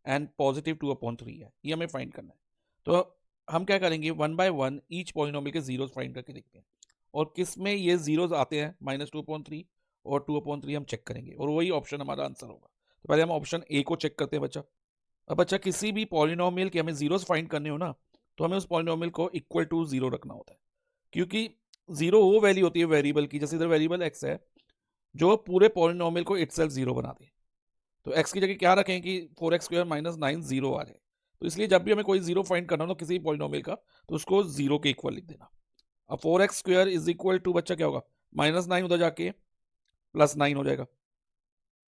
एंड पॉजिटिव 2/3 है, ये हमें फाइंड करना है। तो हम क्या करेंगे, 1 बाय 1 ईच पॉलिनोमियल के जीरोस फाइंड करके देखते हैं, और किस में ये जीरोस आते हैं -2/3 और 2/3 हम चेक करेंगे, और वही ऑप्शन हमारा आंसर होगा। तो पहले हम ऑप्शन ए को चेक करते हैं बच्चा। अब बच्चा, किसी भी पॉलिनोमियल के हमें जीरोस फाइंड करने हो ना, तो हमें उस पॉलिनोमियल को इक्वल टू 0 रखना होता है, क्योंकि 0 वो वैल्यू होती है वेरिएबल की, जैसे इधर वेरिएबल x है जो पूरे पॉलिनोमियल को इटसेल्फ 0 बना दे। तो x की जगह क्या रखें कि 4x² - 9 0 आ जाए। तो इसलिए जब भी हमें कोई 0 फाइंड करना हो तो किसी पॉलिनोमियल का, तो उसको 0 के इक्वल लिख देना। अब 4x² इज इक्वल टू बच्चा क्या होगा, -9 उधर जाके +9 हो जाएगा,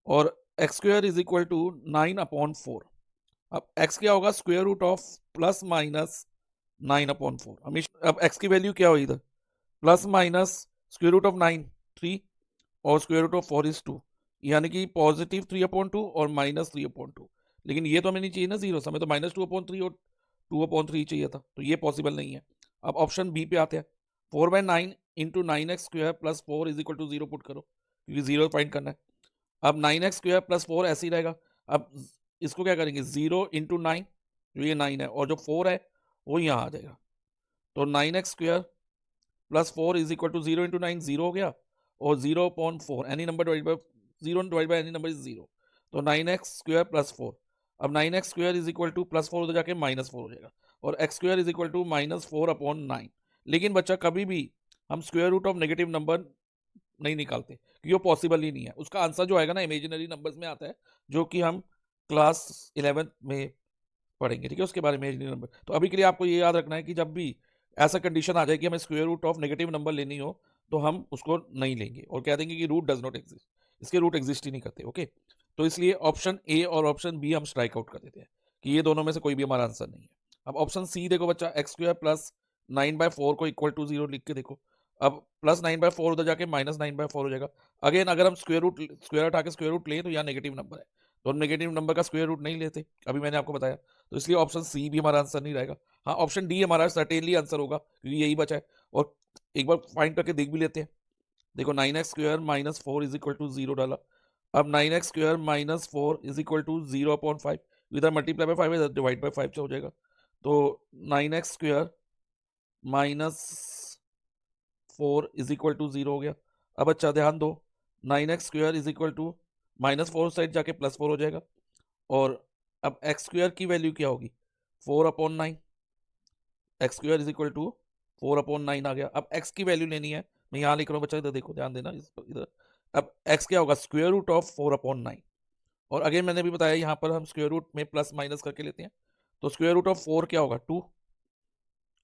और x² इज इक्वल टू 9/4। अब x क्या होगा, स्क्वायर रूट ऑफ ±9/4। हमेशा अब x की वैल्यू क्या हुई इधर, plus minus square root of 9 3 और स्क्वायर रूट ऑफ 4 इज 2, यानी कि पॉजिटिव 3/2 और -3/2। लेकिन ये तो हमें नहीं चाहिए ना 0, हमें तो -2/3 और 2/3 चाहिए था, तो ये पॉसिबल नहीं है। अब ऑप्शन बी पे आते हैं, 4/9 into 9x² + 4 is equal to 0 put करो, क्योंकि 0 फाइंड करना है। अब 9x² + 4 ऐसे ही रहेगा। अब इसको क्या करेंगे, 0 इंटू 9, जो ये 9 है, और जो 4 है वो यहाँ आ जाएगा। तो 9x² + 4 is equal to 0 into 9 0 हो गया, और 0/4 any number divide by 0 divide by any number is 0। तो 9x² + 4, अब 9x² इज इक्वल टू +4 उधर जाके -4 हो जाएगा, और x² इज इक्वल टू -4/9। लेकिन बच्चा कभी भी हम square root of negative number नहीं निकालते, क्योंकि वो पॉसिबल ही नहीं है। उसका आंसर जो आएगा ना इमेजिनरी नंबर्स में आता है, जो कि हम क्लास 11 में पढ़ेंगे, ठीक है, उसके बारे में इमेजिनरी नंबर। तो अभी के लिए आपको ये याद रखना है कि जब भी ऐसा कंडीशन आ जाए कि हमें square root of negative number लेनी हो, तो हम उसको नहीं लेंगे और कह देंगे कि रूट डज नॉट एग्जिस्ट, इसके रूट एग्जिस्ट ही नहीं करते। ओके, तो इसलिए ऑप्शन ए और ऑप्शन बी हम स्ट्राइक आउट कर देते हैं कि ये दोनों में से कोई भी हमारा आंसर नहीं है। अब ऑप्शन सी देखो बच्चा, x² + 9/4 को इक्वल टू 0 लिख के देखो। अब +9/4 उधर जाके -9/4 हो जाएगा। अगेन अगर हम स्क्वायर उठा के स्क्वायर रूट लें तो यहाँ नेगेटिव नंबर है, तो हम नेगेटिव नंबर का स्क्वायर रूट नहीं लेते, अभी मैंने आपको बताया। तो इसलिए ऑप्शन सी भी हमारा आंसर नहीं रहेगा। हाँ, ऑप्शन डी हमारा सर्टेनली आंसर होगा, क्योंकि यही बचा है। और एक बार फाइंड करके देख भी लेते हैं। देखो 9x² - 4 इज इक्वल टू 0 डाला। अब 9x² - 4 इज इक्वल टू 0/5, इधर मल्टीप्लाई बाय 5 इधर डिवाइड बाय 5 से हो जाएगा। तो 9x² - 4 इज इक्वल टू 0 हो गया। अब अच्छा ध्यान दो, 9x² is equal to -4 side जाके +4 हो जाएगा, और अब x² की वैल्यू क्या होगी, 4/9। x² इज इक्वल टू 4/9 आ गया। अब x की वैल्यू लेनी है, मैं यहाँ लिख रहा हूँ बच्चा, इधर देखो, ध्यान देना इधर। अब x क्या होगा, स्क्वायर रूट ऑफ 4/9, और अगेन मैंने भी बताया यहाँ पर हम स्क्वायर रूट में प्लस माइनस करके लेते हैं। तो स्क्वायर रूट ऑफ 4 क्या होगा, 2,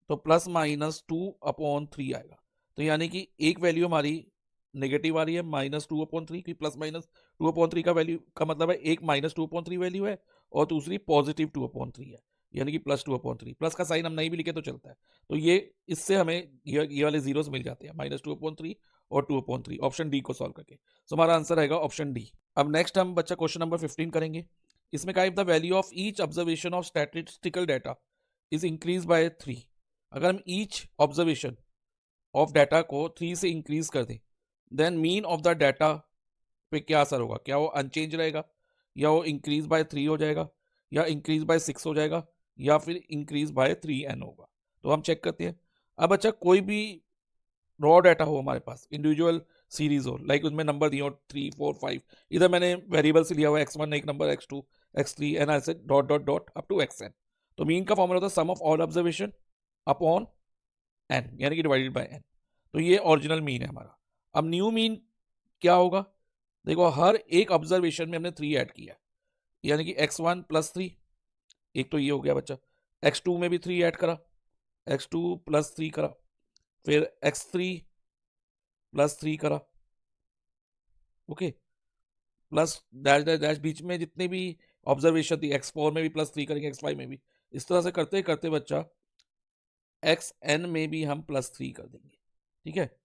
तो +-2/3 आएगा। तो यानी कि एक वैल्यू हमारी नेगेटिव आ रही है, -2/3 की, +-2/3 का वैल्यू का मतलब है एक -2/3 वैल्यू है और दूसरी पॉजिटिव 2/3 है, यानी कि +2/3। प्लस का साइन हम नहीं भी लिखे तो चलता है। तो ये इससे हमें ये वाले जीरोस मिल जाते हैं, -2/3 और 2/3, ऑप्शन डी को सॉल्व करके। तो हमारा आंसर आएगा ऑप्शन डी। अब नेक्स्ट हम बच्चा क्वेश्चन नंबर 15 करेंगे। इसमें कहा the value of each observation of statistical data is increase by 3। अगर हम ईच ऑब्जर्वेशन ऑफ डाटा को 3 से इंक्रीज कर दें, then mean of the data पे क्या असर होगा, क्या वो अनचेंज रहेगा, या वो इंक्रीज बाय 3 हो जाएगा, या इंक्रीज बाय 6 हो जाएगा, या फिर इंक्रीज बाय 3n होगा। तो हम चेक करते हैं। अब अच्छा, कोई भी रॉ डाटा हो हमारे पास, इंडिविजुअल सीरीज हो, लाइक उसमें नंबर दिए हो 3 4 5, इधर मैंने वेरिएबल से लिया हुआ x1 एक नंबर, x2 x3 एंड ऐसे dot dot dot up to xn। तो मीन का फॉर्मूला होता है sum of all observation upon n, यानी कि डिवाइडेड बाय n। तो ये ओरिजिनल मीन है हमारा। अब न्यू मीन क्या होगा, देखो हर एक ऑब्जर्वेशन में हमने 3 ऐड किया, यानी कि x1 + 3, एक तो ये हो गया बच्चा। x2 में भी 3 ऐड करा, x2 + 3 करा, फिर x3 + 3 करा, okay, plus dash dash dash, बीच में जितने भी ऑब्जर्वेशन थी x4 में भी +3 करेंगे, x5 में भी, इस तरह से करते करते बच्चा xn में भी हम +3 कर देंगे। ठीक है,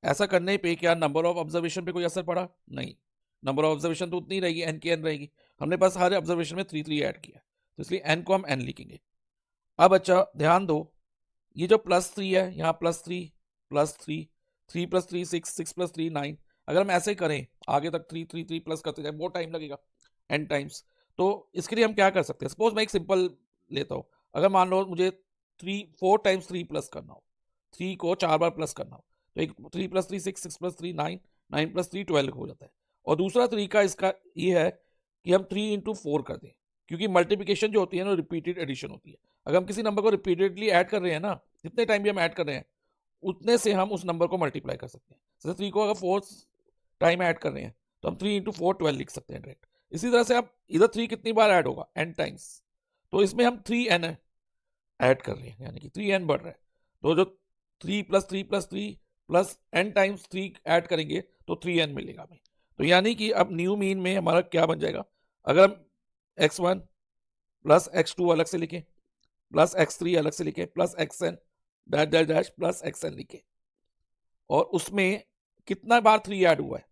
ऐसा करने पे क्या नंबर ऑफ ऑब्जर्वेशन पे कोई असर पड़ा, नहीं, नंबर ऑफ ऑब्जर्वेशन तो उतनी रहेगी, n की n रहेगी। हमने बस हर ऑब्जर्वेशन में 3 3 ऐड किया, तो इसलिए n को हम n लिखेंगे। अब अच्छा ध्यान दो, ये जो +3 है, यहाँ +3 +3 3 + 3 6 6 + 3 9, अगर हम ऐसे करें आगे तक 3 3 3 प्लस करते जाए, बहुत टाइम लगेगा n टाइम्स। तो इसके लिए हम क्या कर सकते हैं, सपोज मैं एक सिंपल लेता हूँ। अगर मान लो मुझे 4 टाइम्स 3 प्लस करना हो, 3 को 4 बार प्लस करना हो, तो एक 3 + 3 6 6 + 3 9 9 + 3 12 हो जाता है। और दूसरा तरीका इसका ये है कि हम 3 × 4 कर दें, क्योंकि मल्टीप्लिकेशन जो होती है ना रिपीटेड एडिशन होती है। अगर हम किसी नंबर को रिपीटेडली ऐड कर रहे हैं ना, जितने टाइम भी हम ऐड कर रहे हैं उतने से हम उस नंबर को मल्टीप्लाई कर सकते हैं। जैसे 3 को अगर 4 टाइम ऐड कर रहे हैं तो हम 3 इंटू 4 12 लिख सकते हैं डायरेक्ट। इसी तरह से आप इधर 3 कितनी बार ऐड होगा, n टाइम्स, तो इसमें हम 3n ऐड कर रहे हैं, यानी कि 3n बढ़ रहा है। तो जो 3 plus 3 plus 3 plus n times 3 add करेंगे तो 3n मिलेगा हमें। तो यानी कि अब न्यू मीन में हमारा क्या बन जाएगा, अगर हम x1 प्लस x2 अलग से लिखें, प्लस x3 अलग से लिखें, plus xn dash dash dash plus xn लिखें, और उसमें कितना बार 3 ऐड हुआ है,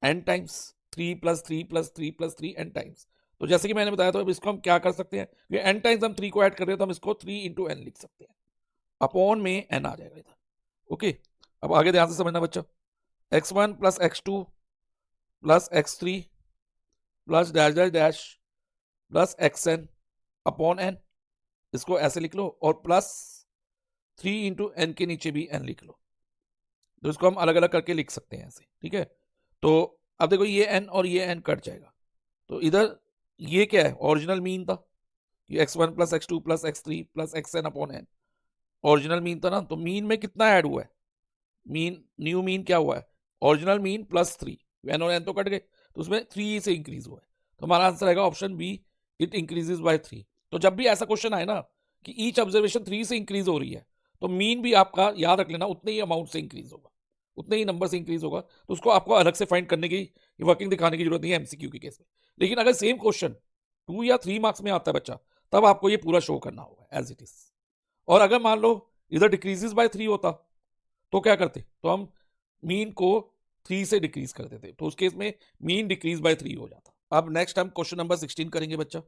n times, 3 plus 3 plus 3 plus 3 n times. तो जैसे कि मैंने बताया, तो अब इसको हम क्या कर सकते हैं, कि n टाइम्स हम 3 को ऐड कर रहे हैं तो हम इसको 3 इंटू n लिख सकते हैं, अपॉन में n आ जाएगा इधर। ओके, अब आगे ध्यान से समझना बच्चा, x1 plus x2 plus x3 plus dash dash dash plus xn upon n, इसको ऐसे लिख लो, और प्लस 3 इंटू n के नीचे भी n लिख लो। तो इसको हम अलग अलग करके लिख सकते हैं ऐसे, ठीक है। तो अब देखो ये n और ये n कट जाएगा, तो इधर ये क्या है, ओरिजिनल मीन था, ये x1 plus x2 plus x3 plus xn upon n original mean था ना। तो मीन में कितना ऐड हुआ है, मीन न्यू मीन क्या हुआ है, ओरिजिनल मीन प्लस 3, n और n तो कट गए, तो उसमें 3 से इंक्रीज हुआ है। तो हमारा आंसर आएगा option B, it increases by 3। तो जब भी ऐसा क्वेश्चन आए ना कि ईच ऑब्जर्वेशन 3 से इंक्रीज हो रही है, तो मीन भी आपका याद रख लेना उतने ही अमाउंट से इंक्रीज होगा, उतने ही नंबर से इंक्रीज होगा। तो उसको आपको अलग से फाइंड करने की, वर्किंग दिखाने की जरूरत नहीं है एमसीक्यू के केस में। लेकिन अगर सेम क्वेश्चन 2 या 3 मार्क्स में आता है बच्चा, तब आपको ये पूरा शो करना होगा एज इट इज। और अगर मान लो इधर डिक्रीजेस बाय 3 होता, तो क्या करते, तो हम मीन को 3 से डिक्रीज कर देते, तो उस केस में मीन डिक्रीज बाय 3 हो जाता। अब नेक्स्ट हम क्वेश्चन नंबर 16 करेंगे बच्चा।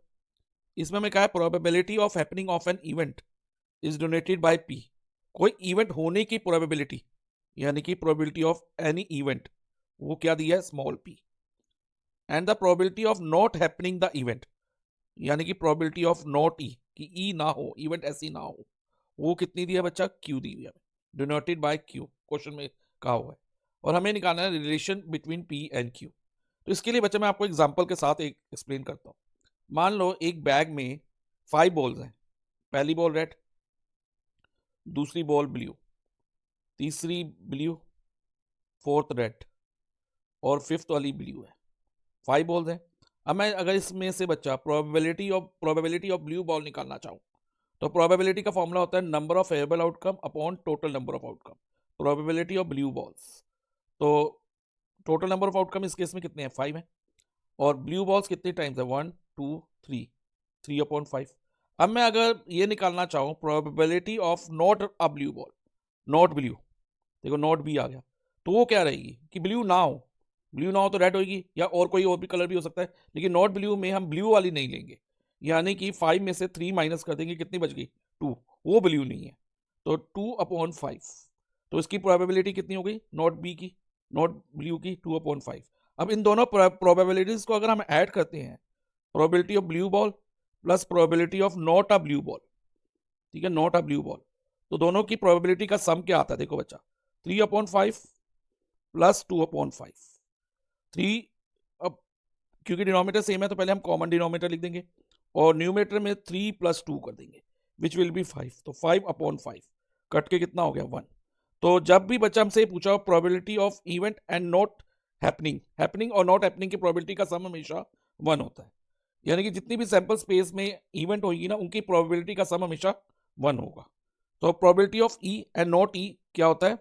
इसमें हमें कहा है probability of happening of an event is donated by P. कोई इवेंट होने की प्रोबेबिलिटी, यानी कि प्रोबेबिलिटी ऑफ एनी इवेंट, वो क्या दिया है, small P. And the probability of not happening the event, यानी कि प्रोबेबिलिटी ऑफ नॉट ई, कि ई ना हो, इवेंट ऐसी ना हो, वो कितनी दी है बच्चा, क्यू दी हुई है, डिनोटेड बाय क्यू, क्वेश्चन में कहा हुआ है। और हमें निकालना है relation between P and Q. तो इसके लिए बच्चा मैं आपको एग्जांपल के साथ एक एक्सप्लेन करता हूँ। मान लो एक बैग में 5 बॉल्स हैं, पहली बॉल रेड, दूसरी बॉल ब्लू, तीसरी ब्लू, फोर्थ रेड, और फिफ्थ वाली ब्लू है। 5 बॉल्स हैं। अब मैं अगर इसमें से बच्चा प्रोबेबिलिटी ऑफ ब्लू बॉल निकालना चाहूँ, तो प्रोबेबिलिटी का फॉर्मूला होता है number of favourable outcome upon total number of outcome, probability of blue balls. तो टोटल नंबर ऑफ आउटकम इस केस में कितने हैं, 5 है, और ब्लू बॉल्स कितने टाइम्स है, 1 2 3, 3/5। अब मैं अगर ये निकालना चाहूँ probability of not a blue ball, not blue, देखो नॉट बी आ गया, तो वो क्या रहेगी कि ब्लू ना हो, ब्लू ना हो तो रेड होगी, या और कोई और भी कलर भी हो सकता है, लेकिन नॉट ब्लू में हम ब्लू वाली नहीं लेंगे, यानी कि 5 में से 3 माइनस कर देंगे, कितनी बच गई, 2, वो ब्लू नहीं है, तो 2/5। तो इसकी प्रोबेबिलिटी कितनी हो गई, नॉट बी की, नॉट ब्लू की, 2/5। अब इन दोनों प्रोबेबिलिटीज को अगर हम ऐड करते हैं, probability of blue ball plus probability of not a blue ball, ठीक है, नॉट अ ब्लू बॉल, तो दोनों की प्रोबेबिलिटी का सम क्या आता है, देखो बच्चा, 3/5 प्लस 2/5। 3, अब क्योंकि डिनोमिनेटर सेम है तो पहले हम कॉमन डिनोमिनेटर लिख देंगे, और न्यूमरेटर में 3 + 2 कर देंगे, विच विल बी 5। तो 5/5 कट के कितना हो गया, 1। तो जब भी बच्चा हमसे पूछा probability of event and not happening, happening और नॉट हैपनिंग की प्रोबेबिलिटी का सम हमेशा 1 होता है, यानी कि जितनी भी सैंपल स्पेस में इवेंट होगी ना, उनकी प्रोबेबिलिटी का सम हमेशा 1 होगा। तो probability of E and not E क्या होता है,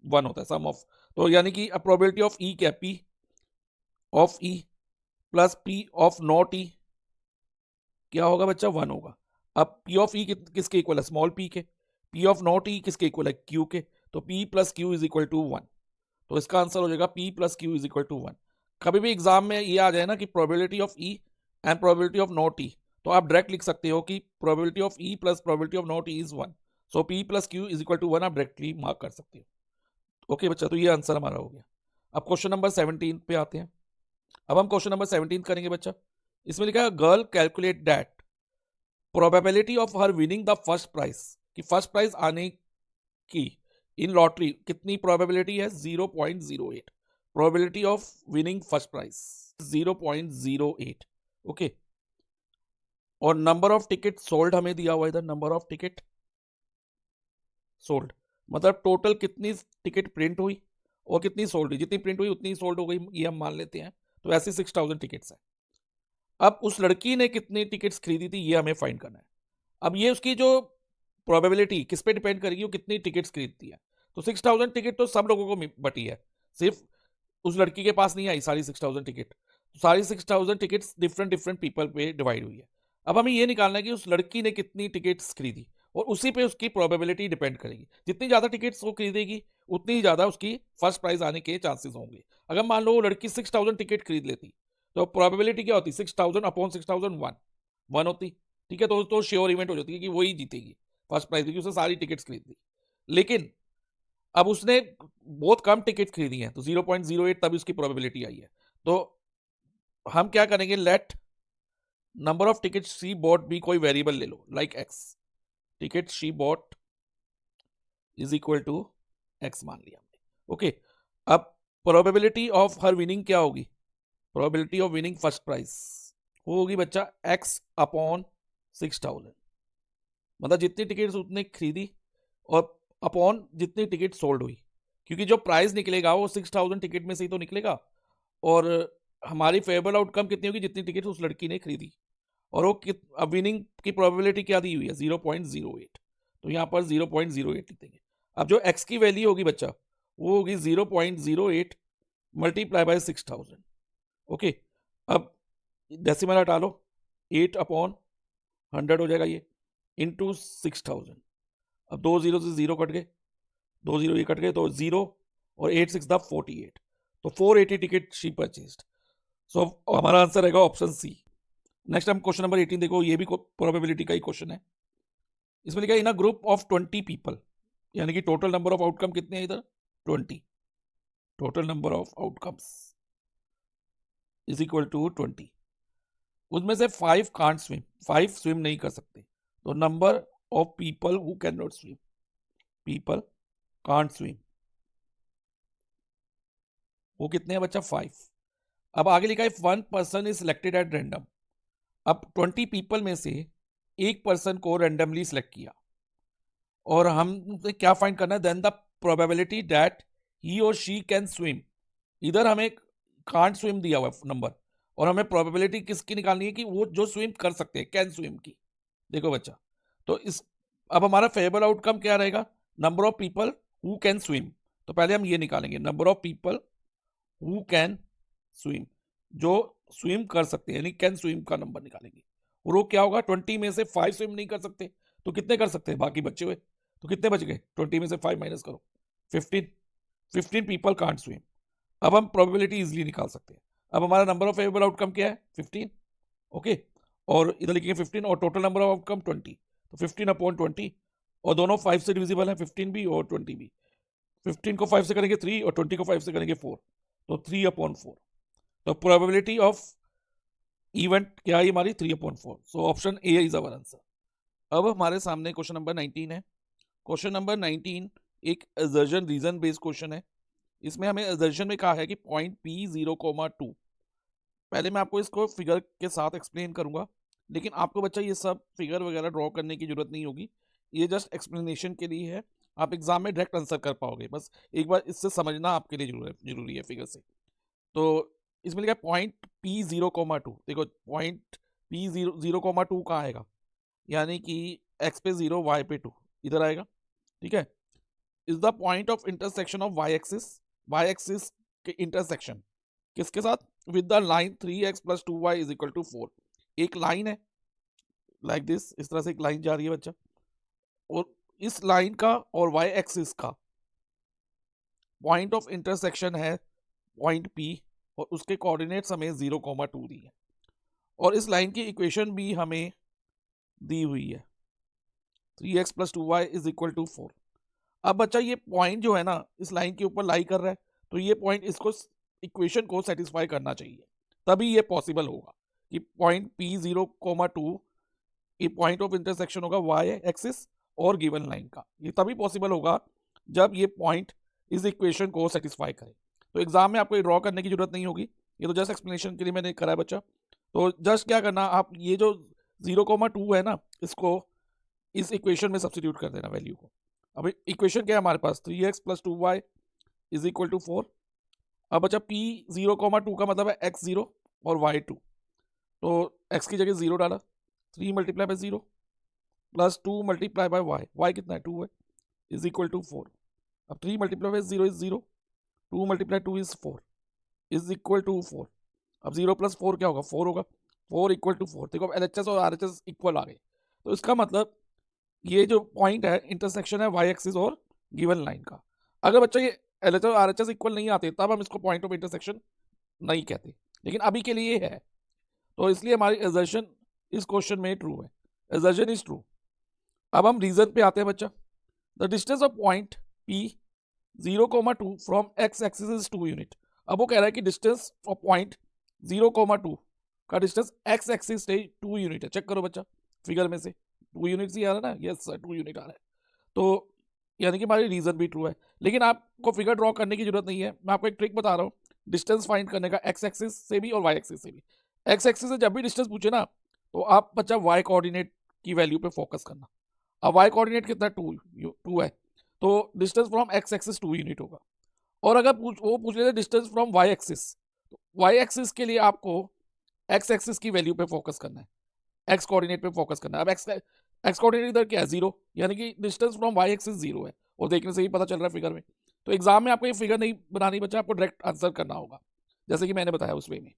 1 होता है, सम ऑफ। तो यानी कि प्रोबेबिलिटी ऑफ ई क्या, P of E plus P of not E क्या होगा बच्चा, 1 होगा। अब पी ऑफ ई किसके इक्वल है, स्मॉल पी के, पी ऑफ नॉट ई किसके इक्वल है, क्यू के, तो P plus Q is equal to 1। तो इसका आंसर हो जाएगा P plus Q is equal to 1। कभी भी एग्जाम में ये आ जाए ना कि probability of E and probability of not E, तो आप डायरेक्ट लिख सकते हो कि probability of E plus probability of not E is 1, so P plus Q is equal to 1 आप डायरेक्टली मार्क कर सकते हो। ओके बच्चा, तो ये आंसर हमारा हो गया। अब क्वेश्चन नंबर 17 पे आते हैं। अब हम क्वेश्चन नंबर 17 करेंगे बच्चा। इसमें लिखा है girl calculate that probability of her winning the first prize, कि फर्स्ट प्राइज आने की इन लॉटरी कितनी प्रोबेबिलिटी है, 0.08, probability of winning first prize 0.08। Okay, और नंबर ऑफ टिकट सोल्ड हमें दिया हुआ इधर, नंबर ऑफ टिकट सोल्ड मतलब टोटल कितनी टिकट प्रिंट हुई और कितनी सोल्ड हुई, जितनी प्रिंट हुई उतनी सोल्ड हो गई, ये हम मान लेते हैं। तो ऐसे 6000 टिकट्स है। अब उस लड़की ने कितनी टिकट्स खरीदी थी ये हमें फाइंड करना है। अब ये उसकी जो प्रोबेबिलिटी किस पे डिपेंड करेगी, वो कितनी टिकट्स खरीदती है। तो 6000 टिकट तो सब लोगों को बटी है, सिर्फ उस लड़की के पास नहीं आई सारी 6000 टिकट। तो सारी 6000 टिकट्स डिफरेंट डिफरेंट पीपल पे डिवाइड हुई है। अब हमें ये निकालना है कि उस लड़की ने कितनी टिकट्स खरीदी और उसी पे उसकी प्रोबेबिलिटी डिपेंड करेगी। जितनी ज़्यादा टिकट्स वो खरीदेगी उतनी ही ज़्यादा उसकी फर्स्ट प्राइज आने के चांसेस होंगे। अगर मान लो वो लड़की 6000 टिकट खरीद लेती तो प्रोबेबिलिटी क्या होती, 6000 अपॉन 6000 वन होती। ठीक है, तो श्योर इवेंट हो जाती है कि वही जीतेगी फर्स्ट प्राइज, क्योंकि उसने सारी टिकट्स खरीद ली। लेकिन अब उसने बहुत कम टिकट खरीदी हैं तो 0.08 तभी उसकी प्रोबेबिलिटी आई है। तो हम क्या करेंगे, let number of ticket she bought भी कोई वेरिएबल ले लो, like X. Ticket she bought is equal to X मान लिया हमने। ओके, अब प्रोबेबिलिटी ऑफ हर विनिंग क्या होगी, probability of winning first prize वो होगी बच्चा एक्स अपॉन 6000, मतलब जितनी टिकट उसने खरीदी और अपॉन जितनी टिकट सोल्ड हुई, क्योंकि जो प्राइस निकलेगा वो 6000 टिकट में से ही तो निकलेगा। और हमारी फेवरेबल आउटकम कितनी होगी, जितनी टिकट उस लड़की ने खरीदी। और वो अब विनिंग की प्रोबेबिलिटी क्या दी हुई है, 0.08। तो यहाँ पर 0.08 लिख देंगे। अब जो एक्स की वैल्यू होगी बच्चा वो होगी 0.08 मल्टीप्लाई बाय 6000। ओके, अब डेसिमल हटा लो, 8 अपॉन 100 हो जाएगा ये, इंटू 6000। अब 2 जीरो से 0 कट गए, 2 जीरो ये कट गए तो 0 और 8 6 द 48। तो 480 टिकट शी परचेज्ड। सो हमारा आंसर रहेगा ऑप्शन सी। नेक्स्ट हम क्वेश्चन नंबर 18 देखो, ये भी प्रोबेबिलिटी का ही क्वेश्चन है। इसमें लिखा है इन अ ग्रुप ऑफ 20 पीपल, यानी कि टोटल नंबर ऑफ आउटकम कितने हैं इधर 20, total number of outcomes is equal to 20। उसमें से 5 कांट स्विम, 5 स्विम नहीं कर सकते। तो number of people who can not swim, people can't swim, वो कितने हैं बच्चा 5। अब आगे लिखा है 1 person is selected at random. अब 20 पीपल में से एक पर्सन को रैंडमली सिलेक्ट किया और हमने क्या फाइंड करना है, then the probability that he और शी कैन स्विम। इधर हमें कांट स्विम दिया हुआ नंबर और हमें प्रोबेबिलिटी किसकी निकालनी है कि वो जो स्विम कर सकते हैं, कैन स्विम की। देखो बच्चा, तो इस अब हमारा फेवरेबल आउटकम क्या रहेगा, number of people who can swim. तो पहले हम ये निकालेंगे, number of people who can swim, जो स्विम कर सकते हैं, यानी कैन स्विम का नंबर निकालेंगे। और वो क्या होगा, 20 में से 5 स्विम नहीं कर सकते तो कितने कर सकते हैं, बाकी बचे हुए। तो कितने बच गए, 20 में से 5 माइनस करो, 15। 15 पीपल कांट स्विम। अब हम प्रोबेबिलिटी इजीली निकाल सकते हैं। अब हमारा नंबर ऑफ फेवरेबल आउटकम क्या है 15। ओके, और इधर लिखेंगे 15 और टोटल नंबर ऑफ आउटकम 20। तो 15 अपॉन 20 और दोनों 5 से डिविजिबल है, 15 भी और 20 भी। 15 को 5 से करेंगे 3 और 20 को 5 से करेंगे 4, तो 3 अपॉन 4। तो प्रोबेबिलिटी ऑफ इवेंट क्या है हमारी 3/4। सो option A is our answer. अब हमारे सामने क्वेश्चन नंबर 19 है। क्वेश्चन नंबर 19 एक असर्जन रीजन बेस्ड क्वेश्चन है। इसमें हमें असर्जन में कहा है कि पॉइंट पी 0,2। पहले मैं आपको इसको फिगर के साथ एक्सप्लेन करूंगा, लेकिन आपको बच्चा ये सब फिगर वगैरह ड्रॉ करने की जरूरत नहीं होगी, ये जस्ट एक्सप्लेनेशन के लिए है। आप एग्जाम में डायरेक्ट आंसर कर पाओगे, बस एक बार इससे समझना आपके लिए जरूरी है फिगर से। तो इसमें लिखा है पॉइंट पी 0,2। देखो पॉइंट पी 0,2 कहाँ आएगा, यानी कि एक्स पे 0 वाई पे 2 इधर आएगा। ठीक है, is the point of intersection of Y axis के इंटरसेक्शन किसके साथ, with the line 3x + 2y = 4। एक लाइन है लाइक दिस, इस तरह से एक लाइन जा रही है बच्चा, और इस लाइन का और वाई एक्सिस का पॉइंट ऑफ इंटरसेक्शन है पॉइंट पी, और उसके कोऑर्डिनेट्स हमें 0,2 दी है, और इस लाइन की इक्वेशन भी हमें दी हुई है 3x + 2y = 4। अब बच्चा ये पॉइंट जो है ना इस लाइन के ऊपर लाई कर रहा है, तो ये पॉइंट इसको इक्वेशन को सेटिस्फाई करना चाहिए, तभी ये पॉसिबल होगा कि पॉइंट पी 0,2 ये पॉइंट ऑफ इंटरसेक्शन होगा वाई एक्सिस और गिवन लाइन का। ये तभी पॉसिबल होगा जब ये पॉइंट इस इक्वेशन को सेटिस्फाई करे। तो एग्जाम में आपको ड्रॉ करने की जरूरत नहीं होगी, ये तो जस्ट एक्सप्लेनेशन के लिए मैंने करा है बच्चा। तो जस्ट क्या करना, आप ये जो 0,2 है ना, इसको इस इक्वेशन में सब्स्टिट्यूट कर देना वैल्यू को। अब इक्वेशन क्या है हमारे पास, 3x + 2y = 4। अब बच्चा p 0,2 का मतलब है x0 और y2, तो x की जगह 0 डाला, 3 × 0 प्लस 2 × y कितना है, 2 है, = 4। अब 3 × 0 = 0, 2 × 2 = 4 = 4। अब 0 + 4 क्या होगा, 4 होगा, 4 = 4। देखो अब LHS और RHS इक्वल आ गए, तो इसका मतलब ये जो पॉइंट है इंटरसेक्शन है वाई एक्सिस और गिवन लाइन का। अगर बच्चा ये LHS और RHS इक्वल नहीं आते तब हम इसको पॉइंट ऑफ इंटरसेक्शन नहीं कहते, लेकिन अभी के लिए ये है, तो इसलिए हमारी एजर्शन इस क्वेश्चन में ट्रू है, एजर्शन इज ट्रू। अब हम रीजन पे आते हैं बच्चा। The distance of point P 0,2 from x axis is 2 unit. अब वो कह रहा है कि डिस्टेंस ऑफ पॉइंट 0,2 का डिस्टेंस x एक्सिस से 2 यूनिट है। चेक करो बच्चा, फिगर में से 2 यूनिट ही आ रहा है ना, यस सर 2 यूनिट आ रहा है, तो यानी कि हमारी रीजन भी ट्रू है। लेकिन आपको फिगर ड्रॉ करने की जरूरत नहीं है, मैं आपको एक ट्रिक बता रहा हूँ डिस्टेंस फाइंड करने का, एक्स एक्सिस से भी और वाई एक्सिस से भी। एक्स एक्सिस से जब भी डिस्टेंस पूछे ना, तो आप बच्चा वाई कोऑर्डिनेट की वैल्यू पे फोकस करना। अब वाई कोऑर्डिनेट कितना, 2 है, तो distance from x axis 2 unit होगा। और अगर वो पूछ लेते डिस्टेंस फ्रॉम वाई एक्सिस, तो वाई एक्सिस के लिए आपको एक्स एक्सिस की वैल्यू पे फोकस करना है, एक्स कोऑर्डिनेट पे फोकस करना है। अब एक्स कोऑर्डिनेट इधर क्या है, 0, यानी कि डिस्टेंस फ्रॉम वाई एक्सिस 0 है, और देखने से ही पता चल रहा है फिगर में। तो एग्जाम में आपको ये फिगर नहीं बनानी बच्चा, आपको डायरेक्ट आंसर करना होगा जैसे कि मैंने बताया उस वे में।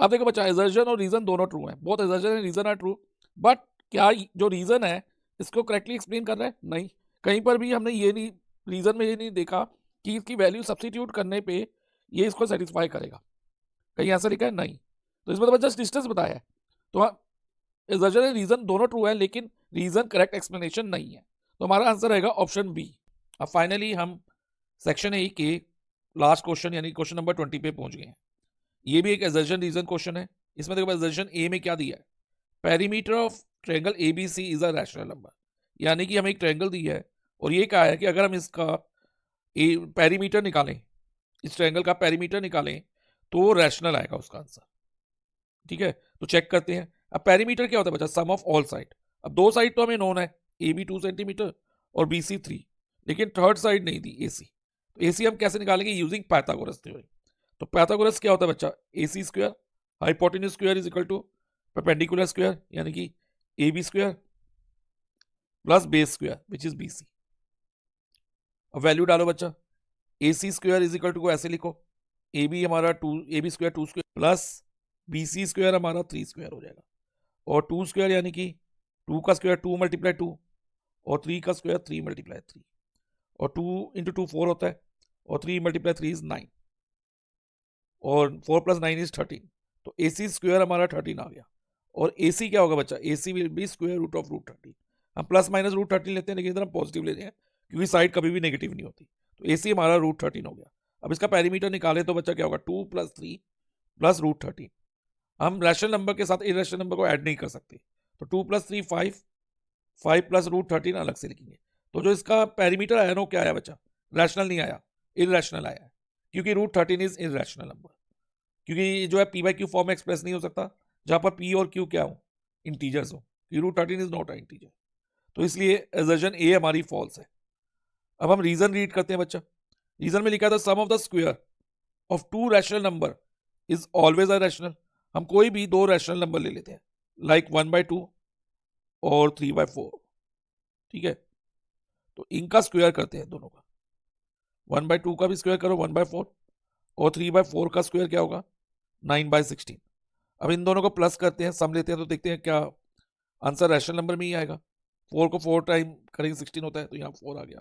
अब देखो बच्चा, एजर्शन और रीजन दोनों ट्रू है, both assertion and reason are true, but क्या जो रीजन है इसको करेक्टली एक्सप्लेन कर रहा है, नहीं। कहीं पर भी हमने ये नहीं, रीजन में ये नहीं देखा कि इसकी वैल्यू सब्सटीट्यूट करने पे ये इसको सेटिस्फाई करेगा, कहीं ऐसा लिखा है, नहीं। तो इसमें तो जस्ट डिस्टेंस बताया है, तो एजर्शन एंड रीजन दोनों ट्रू है, लेकिन रीजन करेक्ट एक्सप्लेनेशन नहीं है, तो हमारा आंसर रहेगा ऑप्शन बी। अब फाइनली हम सेक्शन ए के लास्ट क्वेश्चन यानी क्वेश्चन नंबर 20 पे पहुंच गए हैं। ये भी एक एजर्शन रीजन क्वेश्चन है। इसमें देखो एजर्शन ए में क्या दिया है, perimeter of triangle ABC is a rational number, यानी कि हमें एक ट्रायंगल दिया है और ये कहा है कि अगर हम इसका पेरीमीटर निकालें, इस ट्रायंगल का पेरीमीटर निकालें, तो रैशनल आएगा उसका आंसर। ठीक है, तो चेक करते हैं। अब पेरीमीटर क्या होता है बच्चा, सम ऑफ ऑल साइड। अब दो साइड तो हमें नोन है, ए बी 2 सेंटीमीटर और बी सी 3, लेकिन थर्ड साइड नहीं दी, ए सी। तो ए सी हम कैसे निकालेंगे, यूजिंग पाइथागोरस थ्योरम। तो पाइथागोरस क्या होता है बच्चा, A C square hypotenuse square is equal to perpendicular square, यानी कि A B square plus base square which is B C. अब वैल्यू डालो बच्चा, A C square is equal to को ऐसे लिखो, ए बी हमारा 2, A B square 2 square plus B C square हमारा 3 स्क्वायर हो जाएगा, और 2 स्क्वायर यानी कि 2 का स्क्वायर 2 × 2 और 3 का स्क्वायर 3 × 3, और 2 × 2 4 होता है, और 3 × 3 इज 9, और 4 + 9 इज 13। तो ए सी स्क्वायर हमारा 13 आ गया, और ए सी क्या होगा बच्चा, A C will be square root of √13। हम प्लस माइनस √13 लेते हैं, लेकिन इधर हम पॉजिटिव लेते हैं क्योंकि साइड कभी भी नेगेटिव नहीं होती। तो ए सी हमारा √13 हो गया। अब इसका पेरीमीटर निकाले तो बच्चा क्या होगा, 2 + 3 + √13। हम रैशनल नंबर के साथ इरेशनल नंबर को ऐड नहीं कर सकते, तो 2 + 3 5, 5 + √13 अलग से लिखेंगे। तो जो इसका पेरीमीटर आया ना, क्या आया बच्चा, रैशनल नहीं आया, इरेशनल आया है, क्योंकि √13 इज इरेशनल नंबर, क्योंकि जो है p/q फॉर्म में एक्सप्रेस नहीं हो सकता, जहां पर p और q क्या हो, इंटीजर्स हो, √13 इज नॉट अ इंटीजर, तो इसलिए एजर्शन ए हमारी फॉल्स है। अब हम रीजन रीड करते हैं बच्चा। रीजन में लिखा था sum of the square of 2 rational number is always a rational. हम कोई भी 2 रैशनल नंबर ले लेते हैं, लाइक 1/2 और 3/4। ठीक है, तो इनका स्क्वायर करते हैं दोनों का, 1/2 का भी स्क्वायर करो 1/4, और 3/4 का स्क्वायर क्या होगा, 9/16। अब इन दोनों को प्लस करते हैं, सम लेते हैं, तो देखते हैं क्या आंसर रैशनल नंबर में ही आएगा। 4 को 4 टाइम करेंगे 16 होता है, तो यहाँ 4 आ गया,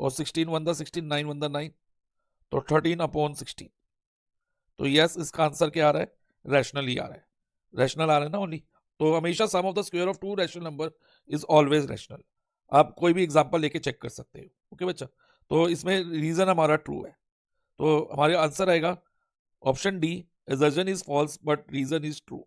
और 16 × 16, 9 × 9, तो 13/16। तो यस, इसका आंसर क्या आ रहा है, रैशनल ही आ रहा है, रैशनल आ रहा है ना ओनली। तो हमेशा sum of the square of 2 rational number is always rational. आप कोई भी एग्जांपल लेके चेक कर सकते हो। ओके बच्चा, तो इसमें रीजन हमारा ट्रू है, तो हमारा आंसर आएगा option D, assertion is false but reason is true.